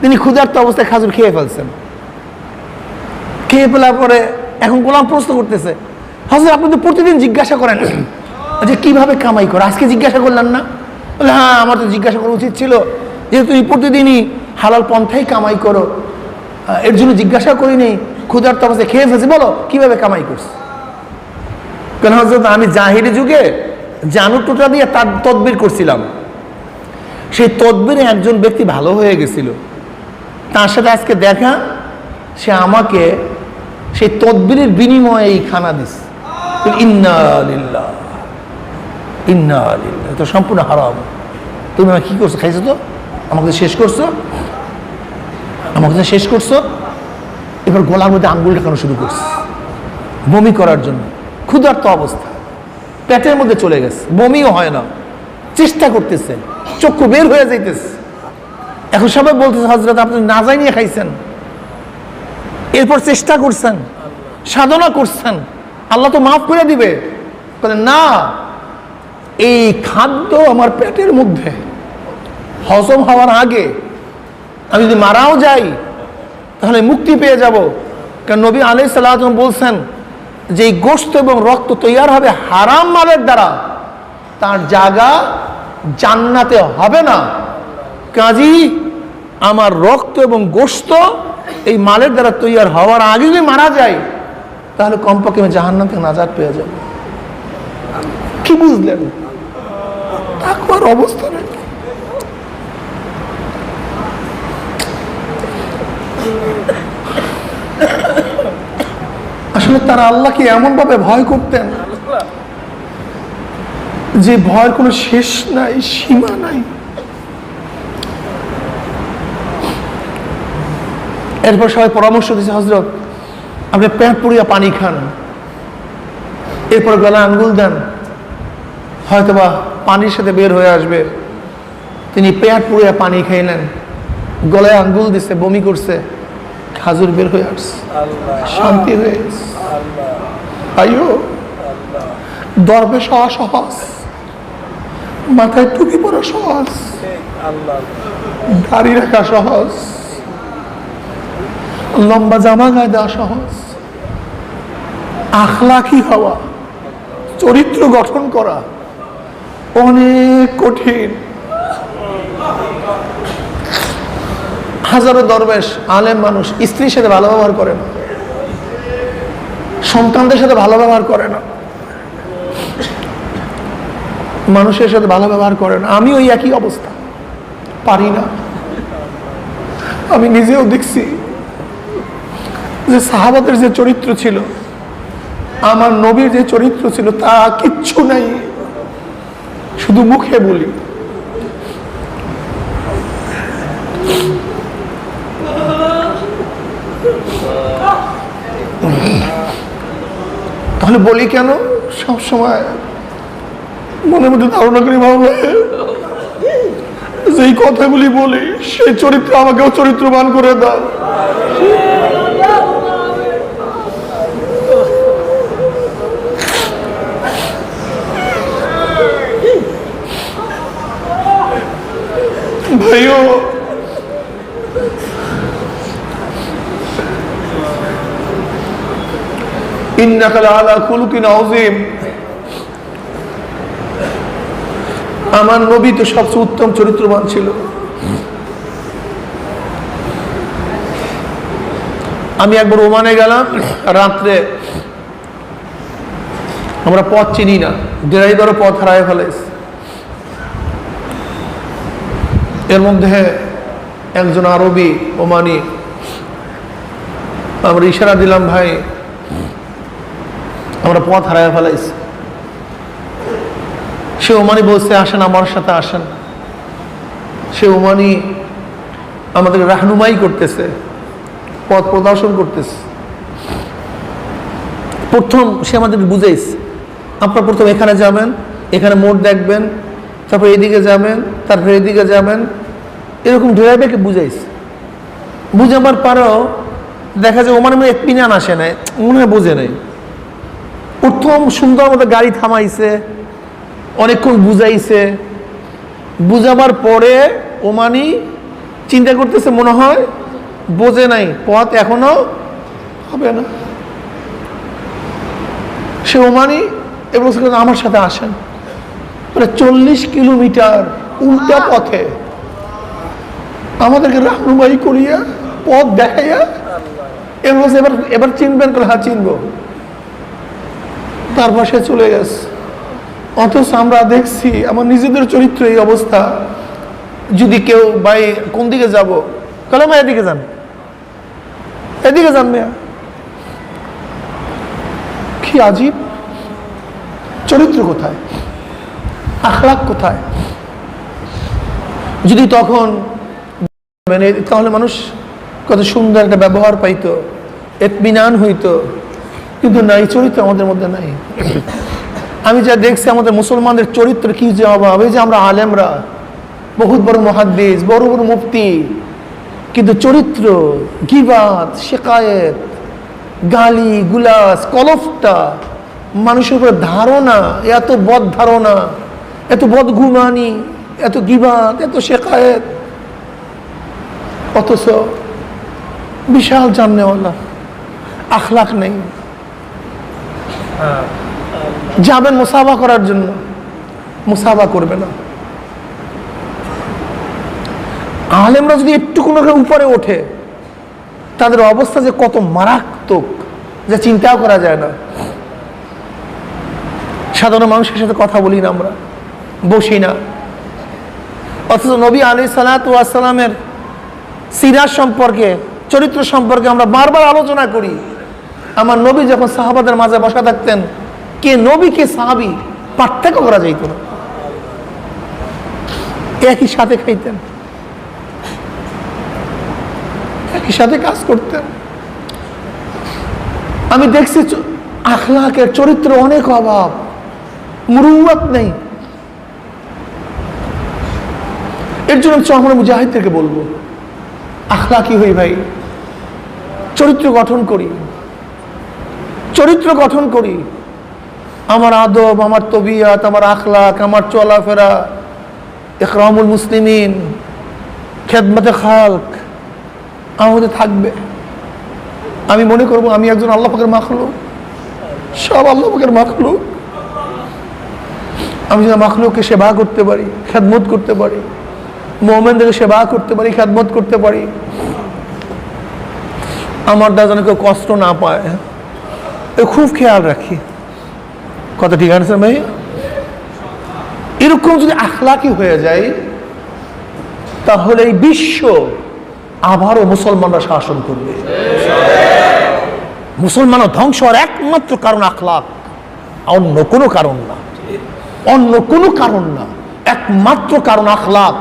তিনি ক্ষুধার্ত অবস্থায় খাজুর খেয়ে ফেলছেন। খেয়ে ফেলার পরে এখন গোলাম প্রশ্ন করতেছে, হযরত আপনি তো প্রতিদিন জিজ্ঞাসা করেন যে কিভাবে কামাই করে, আজকে জিজ্ঞাসা করলেন না? বলে হ্যাঁ, আমার তো জিজ্ঞাসা করা উচিত ছিল, যেহেতু তুমি প্রতিদিনই হালাল পন্থাই কামাই করো, এর জন্য জিজ্ঞাসা করিনি, ক্ষুধার্ত অবস্থায় খেয়ে ফেলছি, বলো কিভাবে কামাই করছে। কেন হযরত, আমি জাহিরি যুগে জানু টোটা দিয়ে তার তদবির করছিলাম, সেই তদবিরে একজন ব্যক্তি ভালো হয়ে গেছিল, তার সাথে আজকে দেখা, সে আমাকে সেই তদবিরের বিনিময়ে এই খানা দিছে। ইন্না লিল্লাহ ইন্না লিল্লাহ, তো সম্পূর্ণ হারাম। তুমি আমাকে কি করছো? খাইছো তো, আমাকে শেষ করছো, আমাকে শেষ করছো। এবার গলার মধ্যে আঙ্গুল ঢাকানো শুরু করছে, বমি করার জন্য। ক্ষুধার্ত অবস্থা, পেটের মধ্যে চলে গেছে, বমিও হয় না, চেষ্টা করতেছে, চক্ষু বের হয়ে যাইতেছে। এখন সবাই বলতেছে, হযরত আপনি না যাই নিয়ে খাইছেন, এরপর চেষ্টা করছেন, সাধনা করছেন, আল্লাহ তো মাফ করে দিবে। বলেন না, এই খাদ্য আমার পেটের মধ্যে হজম হওয়ার আগে আমি যদি মারাও যাই তাহলে মুক্তি পেয়ে যাব। কারণ নবী আলাইহিস সালাম বলছেন যে এই গোশত এবং রক্ত তৈয়ার হবে হারাম মালের দ্বারা, তার জায়গা জান্নাতে হবে না। কাজী আমার রক্ত এবং গোশত এই মালের দ্বারা তৈয়ার হওয়ার আগে যদি মারা যায় তাহলে কমপক্ষে আমি জাহান্নাম থেকে নাজাত পেয়ে যাব। কি বুঝলেন তাকওয়ার অবস্থা? আসলে তারা আল্লাহকে এমন ভাবে ভয় করতেন যে ভয়ের কোনো শেষ নাই, সীমা নাই। এরপর সবাই পরামর্শ দিয়েছে, হযরত আপনি পেট পুড়িয়া পানি খান, এরপর গলায় আঙ্গুল দেন, হয়তোবা পানির সাথে বের হয়ে আসবে। তিনি পেট পুড়িয়া পানি খাইলেন, গলায় আঙ্গুল দিছে, বমি করছে, খাজুর বের হয়ে আসছে, শান্তি হয়ে গেছে। আইও দরবেশ হওয়া সহজ, মাথায় টুপি পরা সহজ, দাড়ি রাখা সহজ, লম্বা জামা গায়ে দেওয়া সহজ, আখলাকি হওয়া, চরিত্র গঠন করা অনেক কঠিন। হাজারো দরবেশ আলেম মানুষ স্ত্রীর সাথে ভালো ব্যবহার করে না, সন্তানদের সাথে ভালো ব্যবহার করে না, মানুষের সাথে ভালো ব্যবহার করে না। আমি ওই একই অবস্থা, পারি না। আমি নিজেও দেখছি যে সাহাবাদের যে চরিত্র ছিল, আমার নবীর যে চরিত্র ছিল, তা কিচ্ছু নাই, শুধু মুখে বলি। তাহলে বলি কেন? সবসময় মনের মধ্যে ধারণা করি, ভাবলে যেই কথাগুলি বলি সেই চরিত্র আমাকেও চরিত্রবান করে দাও। ভাইও ইন্নাকা লাআলা খুলুকিন আযীম, আমার নবী তো সবচেয়ে উত্তম চরিত্রবান ছিল। আমি একবার ওমানে গেলাম রাত্রে, আমরা পথ চিনি না, ড্রাইভারও পথ হারায় ফেলেছে। এর মধ্যে একজন আরবি ওমানি, আমরা ইশারা দিলাম, ভাই আমরা পথ হারায় ফেলাইছি। সে ওমানি বলছে আসেন আমার সাথে আসেন। সে ওমানি আমাদের রাহনুমাই করতেছে, পথ প্রদর্শন করতেছে। প্রথম সে আমাদেরকে বুঝাইছে, আপনার প্রথম এখানে যাবেন, এখানে মোড় দেখবেন, তারপর এদিকে যাবেন, তারপর এদিকে যাবেন, এরকম ড্রাইভারকে বুঝাইছে। বুঝাবার পরেও দেখা যায় ওমানের মধ্যে ইতমিনান আসে নাই, মনে হয় বোঝে নাই। প্রথম সুন্দর মতো গাড়ি থামাইছে, অনেকক্ষণ বুঝাইছে। বুঝাবার পরে ওমানি চিন্তা করতেছে মনে হয় বোঝে নাই, পথ এখনো হবে না। সে ওমানি এবং আমার সাথে আসেন, 40 কিলোমিটার উল্টা পথে আমাদেরকে রাহনুমাই করিয়া পথ দেখাইয়া এবার এবার চিনবেন? হ্যাঁ চিনবো। তারপর সে চলে গেছে। অথচ আমরা দেখছি আমার নিজেদের চরিত্র এই অবস্থা। যদি কেউ ভাই কোন দিকে যাব, তাহলে মা এদিকে যান, এদিকে যান মেয়া। কি আজীব চরিত্র, কোথায় আখলাক, কোথায়? যদি তখন তাহলে মানুষ কত সুন্দর একটা ব্যবহার পাইতো, ইতমিনান হইতো। কিন্তু না, এই চরিত্র আমাদের মধ্যে নাই। আমি যা দেখছি আমাদের মুসলমানদের চরিত্র কি যে অভাব। এই যে আমরা আলেমরা, বহুত বড় মুহাদ্দিস, বড় বড় মুফতি, কিন্তু চরিত্র, গীবাত, শিকায়েত, গালি গুলাস, কলফটা, মানুষের উপরে ধারণা, এত বদ ধারণা, এত বদগুমানি, এত গীবাত, এত শিকায়েত, অথচ বিশাল জাননেওয়ালা, আখলাক নেই। যাবেন মুসাফা করার জন্য, মুসাফা করবে না। আলেমরা যদি একটু কোনো উপরে ওঠে, তাদের অবস্থা যে কত মারাত্মক, যা চিন্তাও করা যায় না। সাধারণ মানুষের সাথে কথা বলি না, আমরা বসি না। অথচ নবী আলাইহিস সালাতু ওয়াস সালামের সিরাত সম্পর্কে, চরিত্র সম্পর্কে আমরা বারবার আলোচনা করি। আমার নবী যখন সাহাবাদের মাঝে বসা থাকতেন, কে নবী কে সাহাবী পার্থক্য করা যাইত না, একই সাথে খাইতেন, একই সাথে কাজ করতেন। আমি দেখছি আখলাকের, চরিত্র অনেক অভাব, মুরুওয়াত নেই। এর জন্য আমরা মুজাহিদদেরকে বলবো, আখলাকি হই ভাই, চরিত্র গঠন করি, চরিত্র গঠন করি। আমার আদব, আমার তবিয়াত, আমার আখলাক, আমার চলাফেরা, ইকরামুল মুসলিমিন, খেদমতে খালক আমাদের থাকবে। আমি মনে করবো আমি একজন আল্লাহ পাকের মাখলুক, সব আল্লাহ পাকের মাখলুক। আমি যেন মাখলুককে সেবা করতে পারি, খেদমত করতে পারি, মুমিনদেরকে সেবা করতে পারি, খেদমত করতে পারি, আমার দ্বারা যেন কেউ কষ্ট না পায়, খুব খেয়াল রাখি। কথা ঠিক আছে ভাই? এরকম যদি আখলাকি হয়ে যায়, তাহলে এই বিশ্ব আবারও মুসলমানরা শাসন করবে। মুসলমানরা ধ্বংস হওয়ার একমাত্র কারণ আখলাক, অন্য কোনো কারণ না, অন্য কোনো কারণ না, একমাত্র কারণ আখলাক।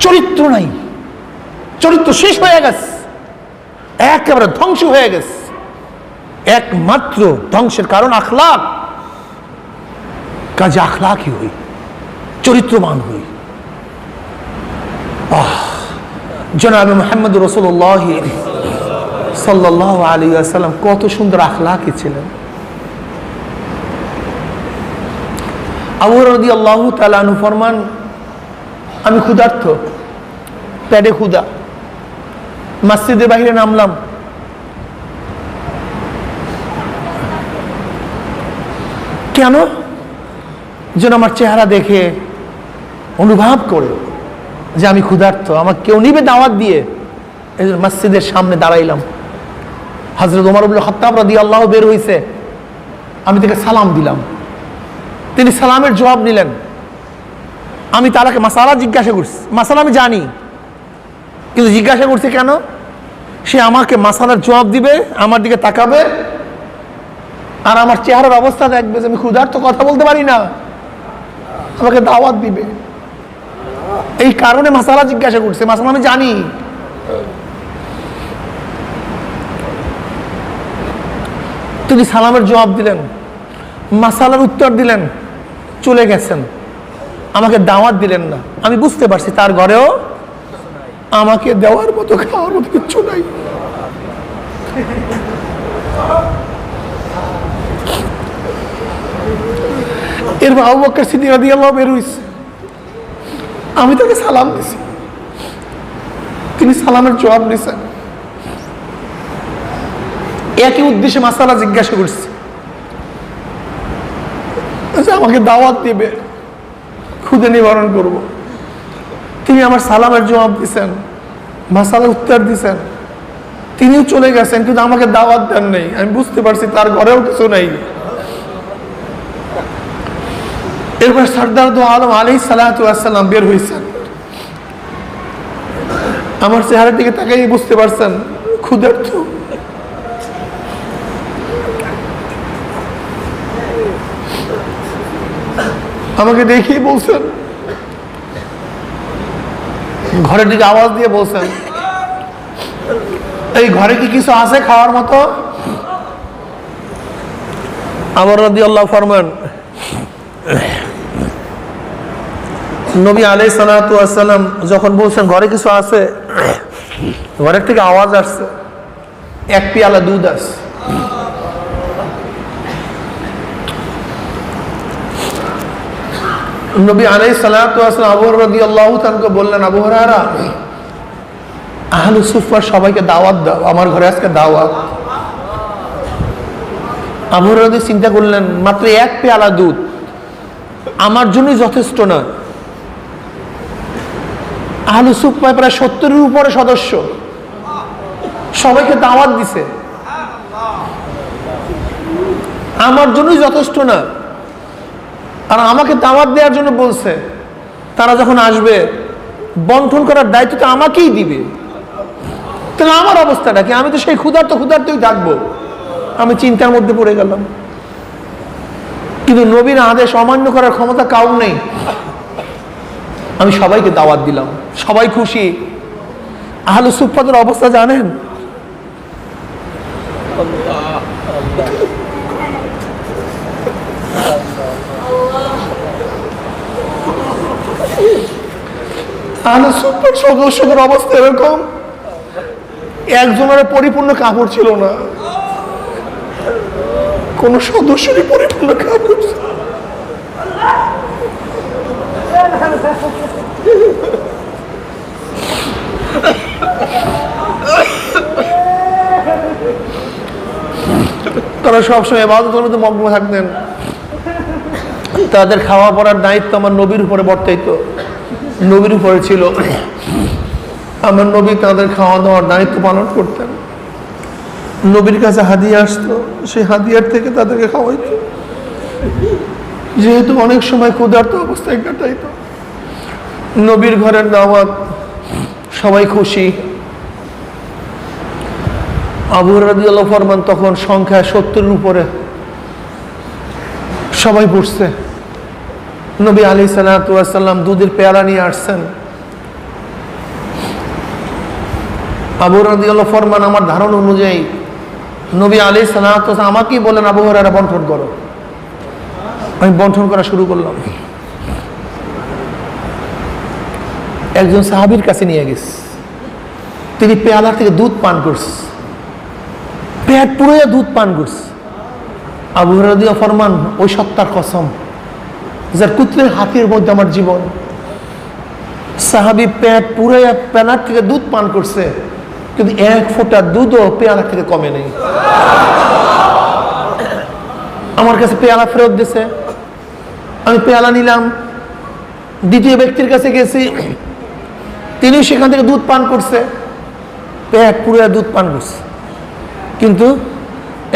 চরিত্র নাই, চরিত্র শেষ হয়ে গেছে, একেবারে ধ্বংস হয়ে গেছে। একমাত্র ধ্বংসের কারণ আখলাক। কাজে আখলাকই হই, চরিত্রবান হই। জনাবে মুহাম্মদ রাসূলুল্লাহ সাল্লাল্লাহু আলাইহি ওয়াসাল্লাম কত সুন্দর আখলাকি ছিলেন। আবু হুরায়রা রাদিয়াল্লাহু তাআলা আনহু ফরমান, আমি ক্ষুধার্ত, পেটে ক্ষুধা, মসজিদের বাইরে নামলাম, কেন? যেন আমার চেহারা দেখে অনুভব করে যে আমি ক্ষুধার্ত, আমাকে কেউ নিবে দাওয়াত দিয়ে। এই জন্য মসজিদের সামনে দাঁড়াইলাম। হযরত ওমর ইবনে খাত্তাব রাদিয়াল্লাহু বের হইছে, আমি তাকে সালাম দিলাম, তিনি সালামের জবাব নিলেন। আমি তাকে মাসালা জিজ্ঞাসা করছি, মাসালা আমি জানি, কিন্তু জিজ্ঞাসা করছি কেন? সে আমাকে মাসালার জবাব দিবে, আমার দিকে তাকাবে, আর আমার চেহারার অবস্থা দেখবে যে আমি ক্ষুধার্ত, কথা বলতে পারি না, আমাকে দাওয়াত দিবে। এই কারণে মাসালা জিজ্ঞাসা করছে, মাসালা আমি জানি। তিনি সালামের জবাব দিলেন, মাসালার উত্তর দিলেন, চলে গেছেন, আমাকে দাওয়াত দিলেন না। আমি বুঝতে পারছি তার ঘরেও আমাকে দেওয়ার মতো, খাওয়ার মতো কিচ্ছু নাই। এরপর আবু বকর সিদ্দিক রাদিয়াল্লাহু বের হইছে, আমি তাকে সালাম দিছি, তিনি সালামের জবাব দিয়েছেন। একই উদ্দেশ্যে মাসালা জিজ্ঞাসা করছে, আমাকে দাওয়াত দিবে, ক্ষুধা নিবারণ করব। তিনি আমার সালামের জবাব দিয়েছেন, মাসালার উত্তর দিয়েছেন, তিনিও চলে গেছেন, কিন্তু আমাকে দাওয়াত দেন নেই। আমি বুঝতে পারছি তার ঘরেও কিছু নেই। এরপর সরদার দু আলম আলাইহিস সালাতু ওয়াস সালাম বের হয়েছেন। আমার চেহারার দিকে তাকাই বুঝতে পারছেন ক্ষুধার্ত। আমাকে দেখেই বলছেন, ঘরের দিকে আওয়াজ দিয়ে বলছেন, এই ঘরে কি কিছু আছে খাওয়ার মতো? আবার রাদিয়াল্লাহু ফরমান, নবী আলাইহিস সালাতু ওয়াস সালাম যখন বলছেন ঘরে কিছু আছে, ঘরের থেকে আওয়াজ আসছে, এক পেয়ালা দুধ আছে। নবী আলাইহিস সালাতু ওয়াস সালাম আবু হুরায়রা রাদিয়াল্লাহু তাআলাকে বললেন, আবু হুরায়রা, আহলু সুফফার সবাইকে দাওয়াত দাও, আমার ঘরে আজকে দাওয়াত। আবু হুরায়রা চিন্তা করলেন, মাত্র এক পেয়ালা দুধ আমার জন্যই যথেষ্ট না। আহলু সুফফায় প্রায় 70-এর উপরে সদস্য, সবাইকে দাওয়াত দিছে, আমার জন্যই যথেষ্ট না। আর আমাকে দাওয়াত দেওয়ার জন্য বলছে, তারা যখন আসবে বন্টন করার দায়িত্ব তো আমাকেই দিবে। তাহলে আমার অবস্থাটা কি? আমি তো সেই ক্ষুধার্তই থাকবো। আমি চিন্তার মধ্যে পড়ে গেলাম। কিন্তু নবীর আদেশ অমান্য করার ক্ষমতা কাউর নেই। আমি সবাইকে দাওয়াত দিলাম, সবাই খুশি। আহলে সুফফাদের অবস্থা জানেন? আহলে সুফফার সদস্যদের অবস্থা এরকম, একজনের পরিপূর্ণ কাপড় ছিল না, কোন সদস্যেরই পরিপূর্ণ কাপড় ছিল। তারা সবসময় ইবাদতের মধ্যে মগ্ন থাকতেন। তাদের খাওয়া পড়ার দায়িত্ব আমার নবীর উপরে বর্তাইত, নবীর উপরে ছিল। আমার নবী তাদের খাওয়া দাওয়ার দায়িত্ব পালন করতেন। নবীর কাছে হাদিয়া আসতো, সেই হাদিয়ার থেকে তাদেরকে খাওয়াইতো। যেহেতু অনেক সময় ক্ষুধার্ত অবস্থায় কাটাইত, নবীর ঘরের দাওয়াত, সবাই খুশি। আবু হুরায়রা রাদিয়াল্লাহু ফরমান, তখন সংখ্যা 70-এর উপরে, সবাই বসছে। নবী আলাইহিস সালাতু ওয়াস সালাম দুধের পেয়ালা নিয়ে আসছেন। আবু হুরায়রা রাদিয়াল্লাহু ফরমান, আমার ধারণা অনুযায়ী নবী আলাইহিস সালাতু ওয়াস সালাম আমাকেই বলেন, আবু হুরায়রা বন্টন করো। আমি বন্টন করা শুরু করলাম। একজন সাহাবীর কাছে নিয়ে গেছে, তিনি পেয়ালা থেকে দুধ পান করছে, পেট পুরোয়া দুধ পান করছে। আবু হুরায়রা রাদিয়াল্লাহু ফরমান, ওই সত্তার কসম যার কুত্রের হাতের মধ্যে আমার জীবন, সাহাবী পেট পুরোয়া পেয়ালার থেকে দুধ পান করছে, কিন্তু এক ফোঁটা দুধও পেয়ালা থেকে কমে নেই। আমার কাছে পেয়ালা ফেরত দিছে, আমি পেয়ালা নিলাম। দ্বিতীয় ব্যক্তির কাছে গেছি, তিনি সেখান থেকে দুধ পান করছে, পেট পুরো দুধ পান করছে, কিন্তু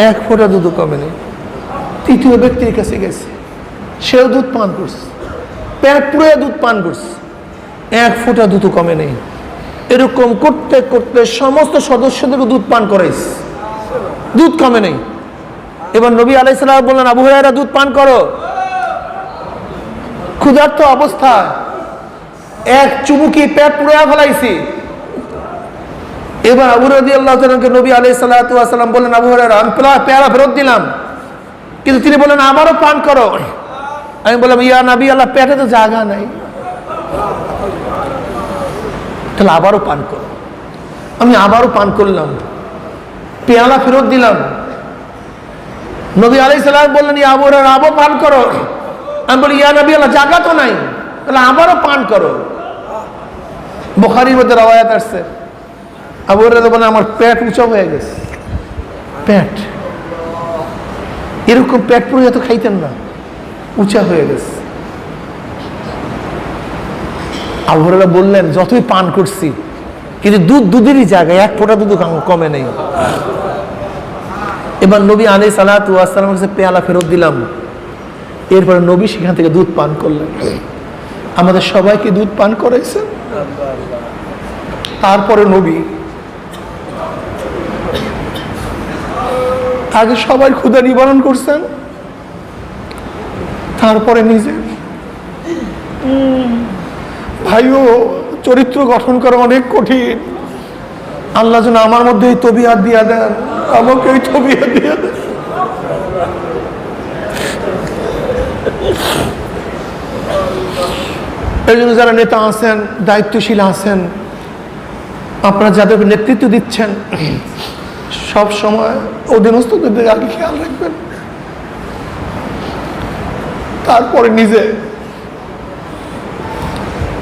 এক ফোঁটা দুধও কমে নেই। তৃতীয় ব্যক্তির কাছে গেছে, সেও দুধ পান করছে, পেট পুরো দুধ পান করছে, এক ফোঁটা দুধও কমে নেই। এরকম করতে করতে সমস্ত সদস্যদেরকে দুধ পান করাইস, দুধ কমে নেই। এবার নবী আলাইহিস সালাম বললেন, আবু হুরায়রা দুধ পান করো। ক্ষুধার্ত অবস্থা, এক চুমুকি পেট পুড়ে ফেলাইছি। এবার আবু রাদিয়াল্লাহু তাআলাকে নবী আলাইহিস সালাতু ওয়াস সালাম বললেন, আবু হুরায়রা আমি পেয়ালা ফেরত দিলাম, কিন্তু তিনি বললেন আবারও পান করো। আমি বললাম, ইয়া নবী আল্লাহ, পেটে তো জায়গা নাই, তাহলে আবারও পান করো। আমি আবারও পান করলাম, পেয়ালা ফেরত দিলাম। নবী আলাইহিস সালাম বললেন, ইয়া আবু হুরায়রা আবারও পান করো। আমি বলি, ইয়া নবী আল্লাহ, জায়গা তো নাই, তাহলে আবারও পান করো। বুখারীর মধ্যে রওয়ায়াত আসছে, আবু হুরায়রা বলেন আমার পেট উঁচা হয়ে গেছে। পেট এরকম পেট পুরো এত খাইতেন না, উঁচা হয়ে গেছে। আবু হুরায়রা বললেন, যতই পান করছি কিন্তু দুধেরই জায়গায় এক ফোঁটা দুধ কমে নেই। এবার নবী আলাইহিস সালাতু ওয়াস সালামের কাছে পেয়ালা ফেরত দিলাম। এরপরে নবী সেখান থেকে দুধ পান করলেন। আমাদের সবাইকে দুধ পান করাইছেন। তারপরে নবী আগে সবাই ক্ষুধা নিবারণ করছেন, তারপরে নিজে। ভাইও, চরিত্র গঠন করা অনেক কঠিন। আল্লাহ যেন আমার মধ্যে এই তবিয়ত দিয়া দেন, আমাকে এই তবিয়ত দিয়া দেন। এই জন্য যারা নেতা আছেন, দায়িত্বশীল আছেন, আপনারা যাদেরকে নেতৃত্ব দিচ্ছেন, সব সময় অধীনস্থদের দিকে আগে খেয়াল রাখবেন, তারপরে নিজে।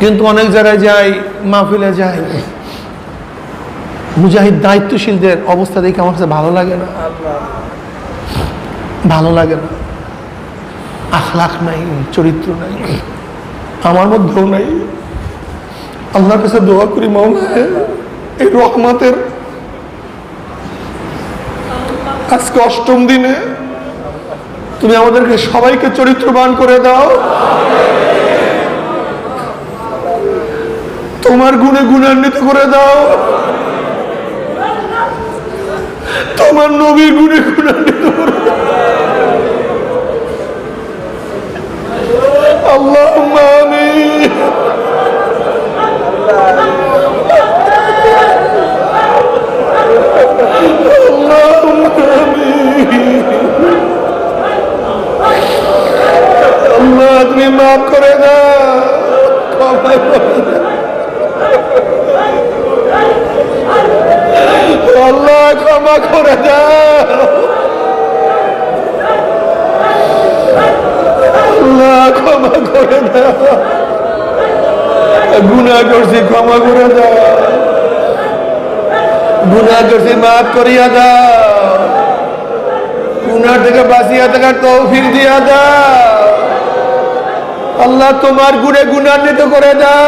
কিন্তু অনেক জায়গায় যাই, মাহফিলে যাই, মুজাহিদ দায়িত্বশীলদের অবস্থা দেখে আমার কাছে ভালো লাগে না, ভালো লাগে না। আখলাক নাই, চরিত্র নাই, আমার মধ্যেও নাই। আল্লাহর কাছে দোয়া করি, মাওলা এই রহমতের আজকে ৮ম দিনে তুমি আমাদেরকে সবাইকে চরিত্রবান করে দাও, তোমার গুণে গুণান্বিত করে দাও, তোমার নবীর গুণে গুণান্বিত করে দাও। আল্লাহুম্মা আমিন। আল্লাহুম্মা আমিন। আল্লাহ তুমি মাফ করে দাও, ক্ষমা করে দাও। আল্লাহ ক্ষমা করে দাও, আল্লাহ ক্ষমা করে দাও। গুনাহ করছি, ক্ষমা করে দাও। গুনাহ করছি, মাফ করিয়া দাও। গুনাহ থেকে বাঁচিয়া থাকার তৌফিক দিয়া দাও। আল্লাহ তোমার গুণে গুণান্বিত করে দাও,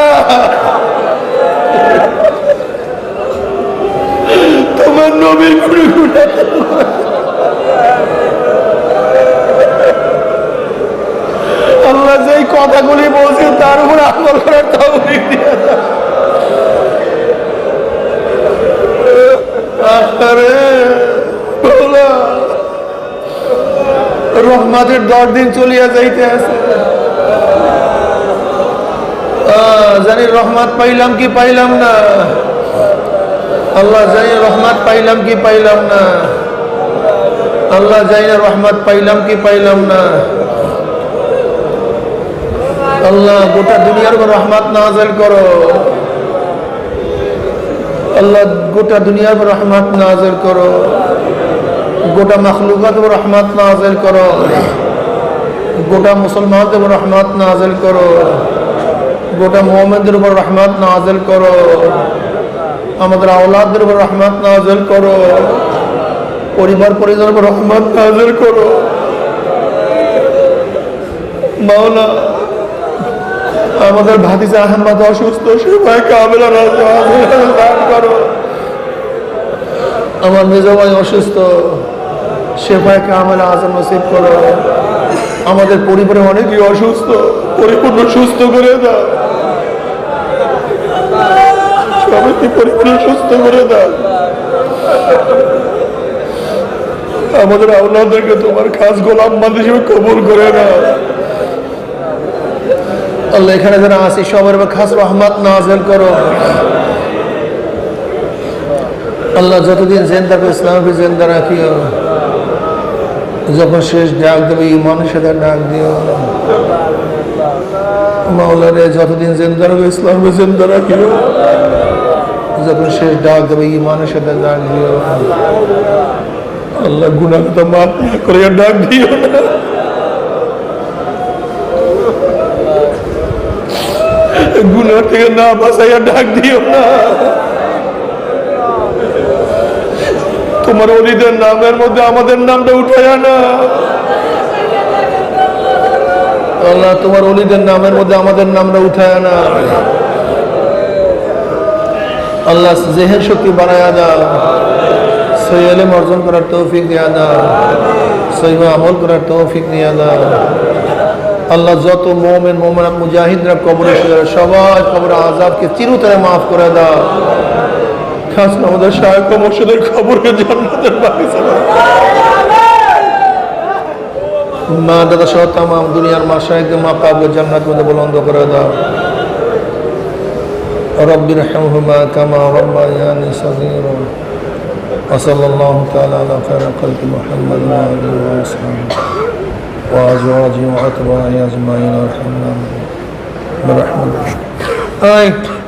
তোমার নবীর গুণে গুণান্বিত করে দাও। আল্লাহ যেই কথাগুলি বলছে তার উপর আমল করার তৌফিক দিয়ে দাও। রহমতের 10 দিন চলিয়া যাইতে আছে, জানি রহমত পাইলাম কি পাইলাম না। আল্লাহ জানি রহমত পাইলাম কি পাইলাম না। আল্লাহ জানি রহমত পাইলাম কি পাইলাম না। আল্লাহ গোটা দুনিয়ার উপর রহমত নাযিল করো। আল্লাহ গোটা দুনিয়ার উপর রহমত নাযিল করো। গোটা মখলুকাতের উপর রহমত নাযিল করো। গোটা মুসলমানদের উপর রহমত নাযিল করো। গোটা মুমিনদের উপর রহমত নাযিল করো। আমাদের আওলাদদের উপর রহমত নাযিল করো। পরিবার পরিজনের উপর রহমত নাযিল করো। মাওলা আমাদের ভাতিজা আহমদ অসুস্থ, সেবায় কামিলা দান করো। আমার মেজ ভাই অসুস্থ, সেবায় কামিলা আজম নসিব করো। আমাদের পরিবারে অনেকেই অসুস্থ, পরিপূর্ণ সুস্থ করে দাও। স্বামী পরিবার সুস্থ করে দাও। আমাদের আওলাদদেরকে তোমার খাস গোলাম বান্দা হিসেবে কবুল করে নাও। আল্লাহ এখানে যারা আছি সবার খাস রহমত নাযিল করো। আল্লাহ যতদিন জিন্দা ইসলামকে জিন্দা রাখিও। যখন শেষ ডাক দেবে ইমানের সাথে ডাক দিও। মাওলা রে যতদিন জিন্দা রাখবে ইসলামকে জিন্দা রাখিও। যখন শেষ ডাক দেবে ইমানের সাথে ডাক দিও। আল্লাহ গুনাহ তো মাফ না করে ডাক দিও না। গুনাহ থেকে না বাঁচাইয়া ডাক দিও না। তোমার ওলিদের নামের মধ্যে আমাদের নামটা উঠাইয়া না। আল্লাহ তোমার ওলিদের নামের মধ্যে আমাদের নামটা উঠাইয়া না। আল্লাহ জেহের শক্তি বাড়াইয়া দাও। সহি ইলম অর্জন করার তৌফিক দিয়া দাও। সহি আমল করার তৌফিক দিয়া দাও। আল্লাহ যত মুমিন মুমিনাত মুজাহিদরা কবরে শুয়ে সবাই কবর আযাবকে চিরতরে মাফ করে দাও। খাস আমাদের শায়খ ও মুর্শিদের কবরকে জান্নাতের বাগিচা বানাও। মা দাদা সহ তামাম দুনিয়ার মাশায়েখদের মা পাক জান্নাত মধ্যে বুলন্দ করে দাও। রব্বির হামহুমা কামা রাব্বায়ানি সগীরা। وصلى الله تعالى على خير خلق محمد وآله وصحبه وأزواجه وأتباعه أجمعين وارحمنا برحمتك.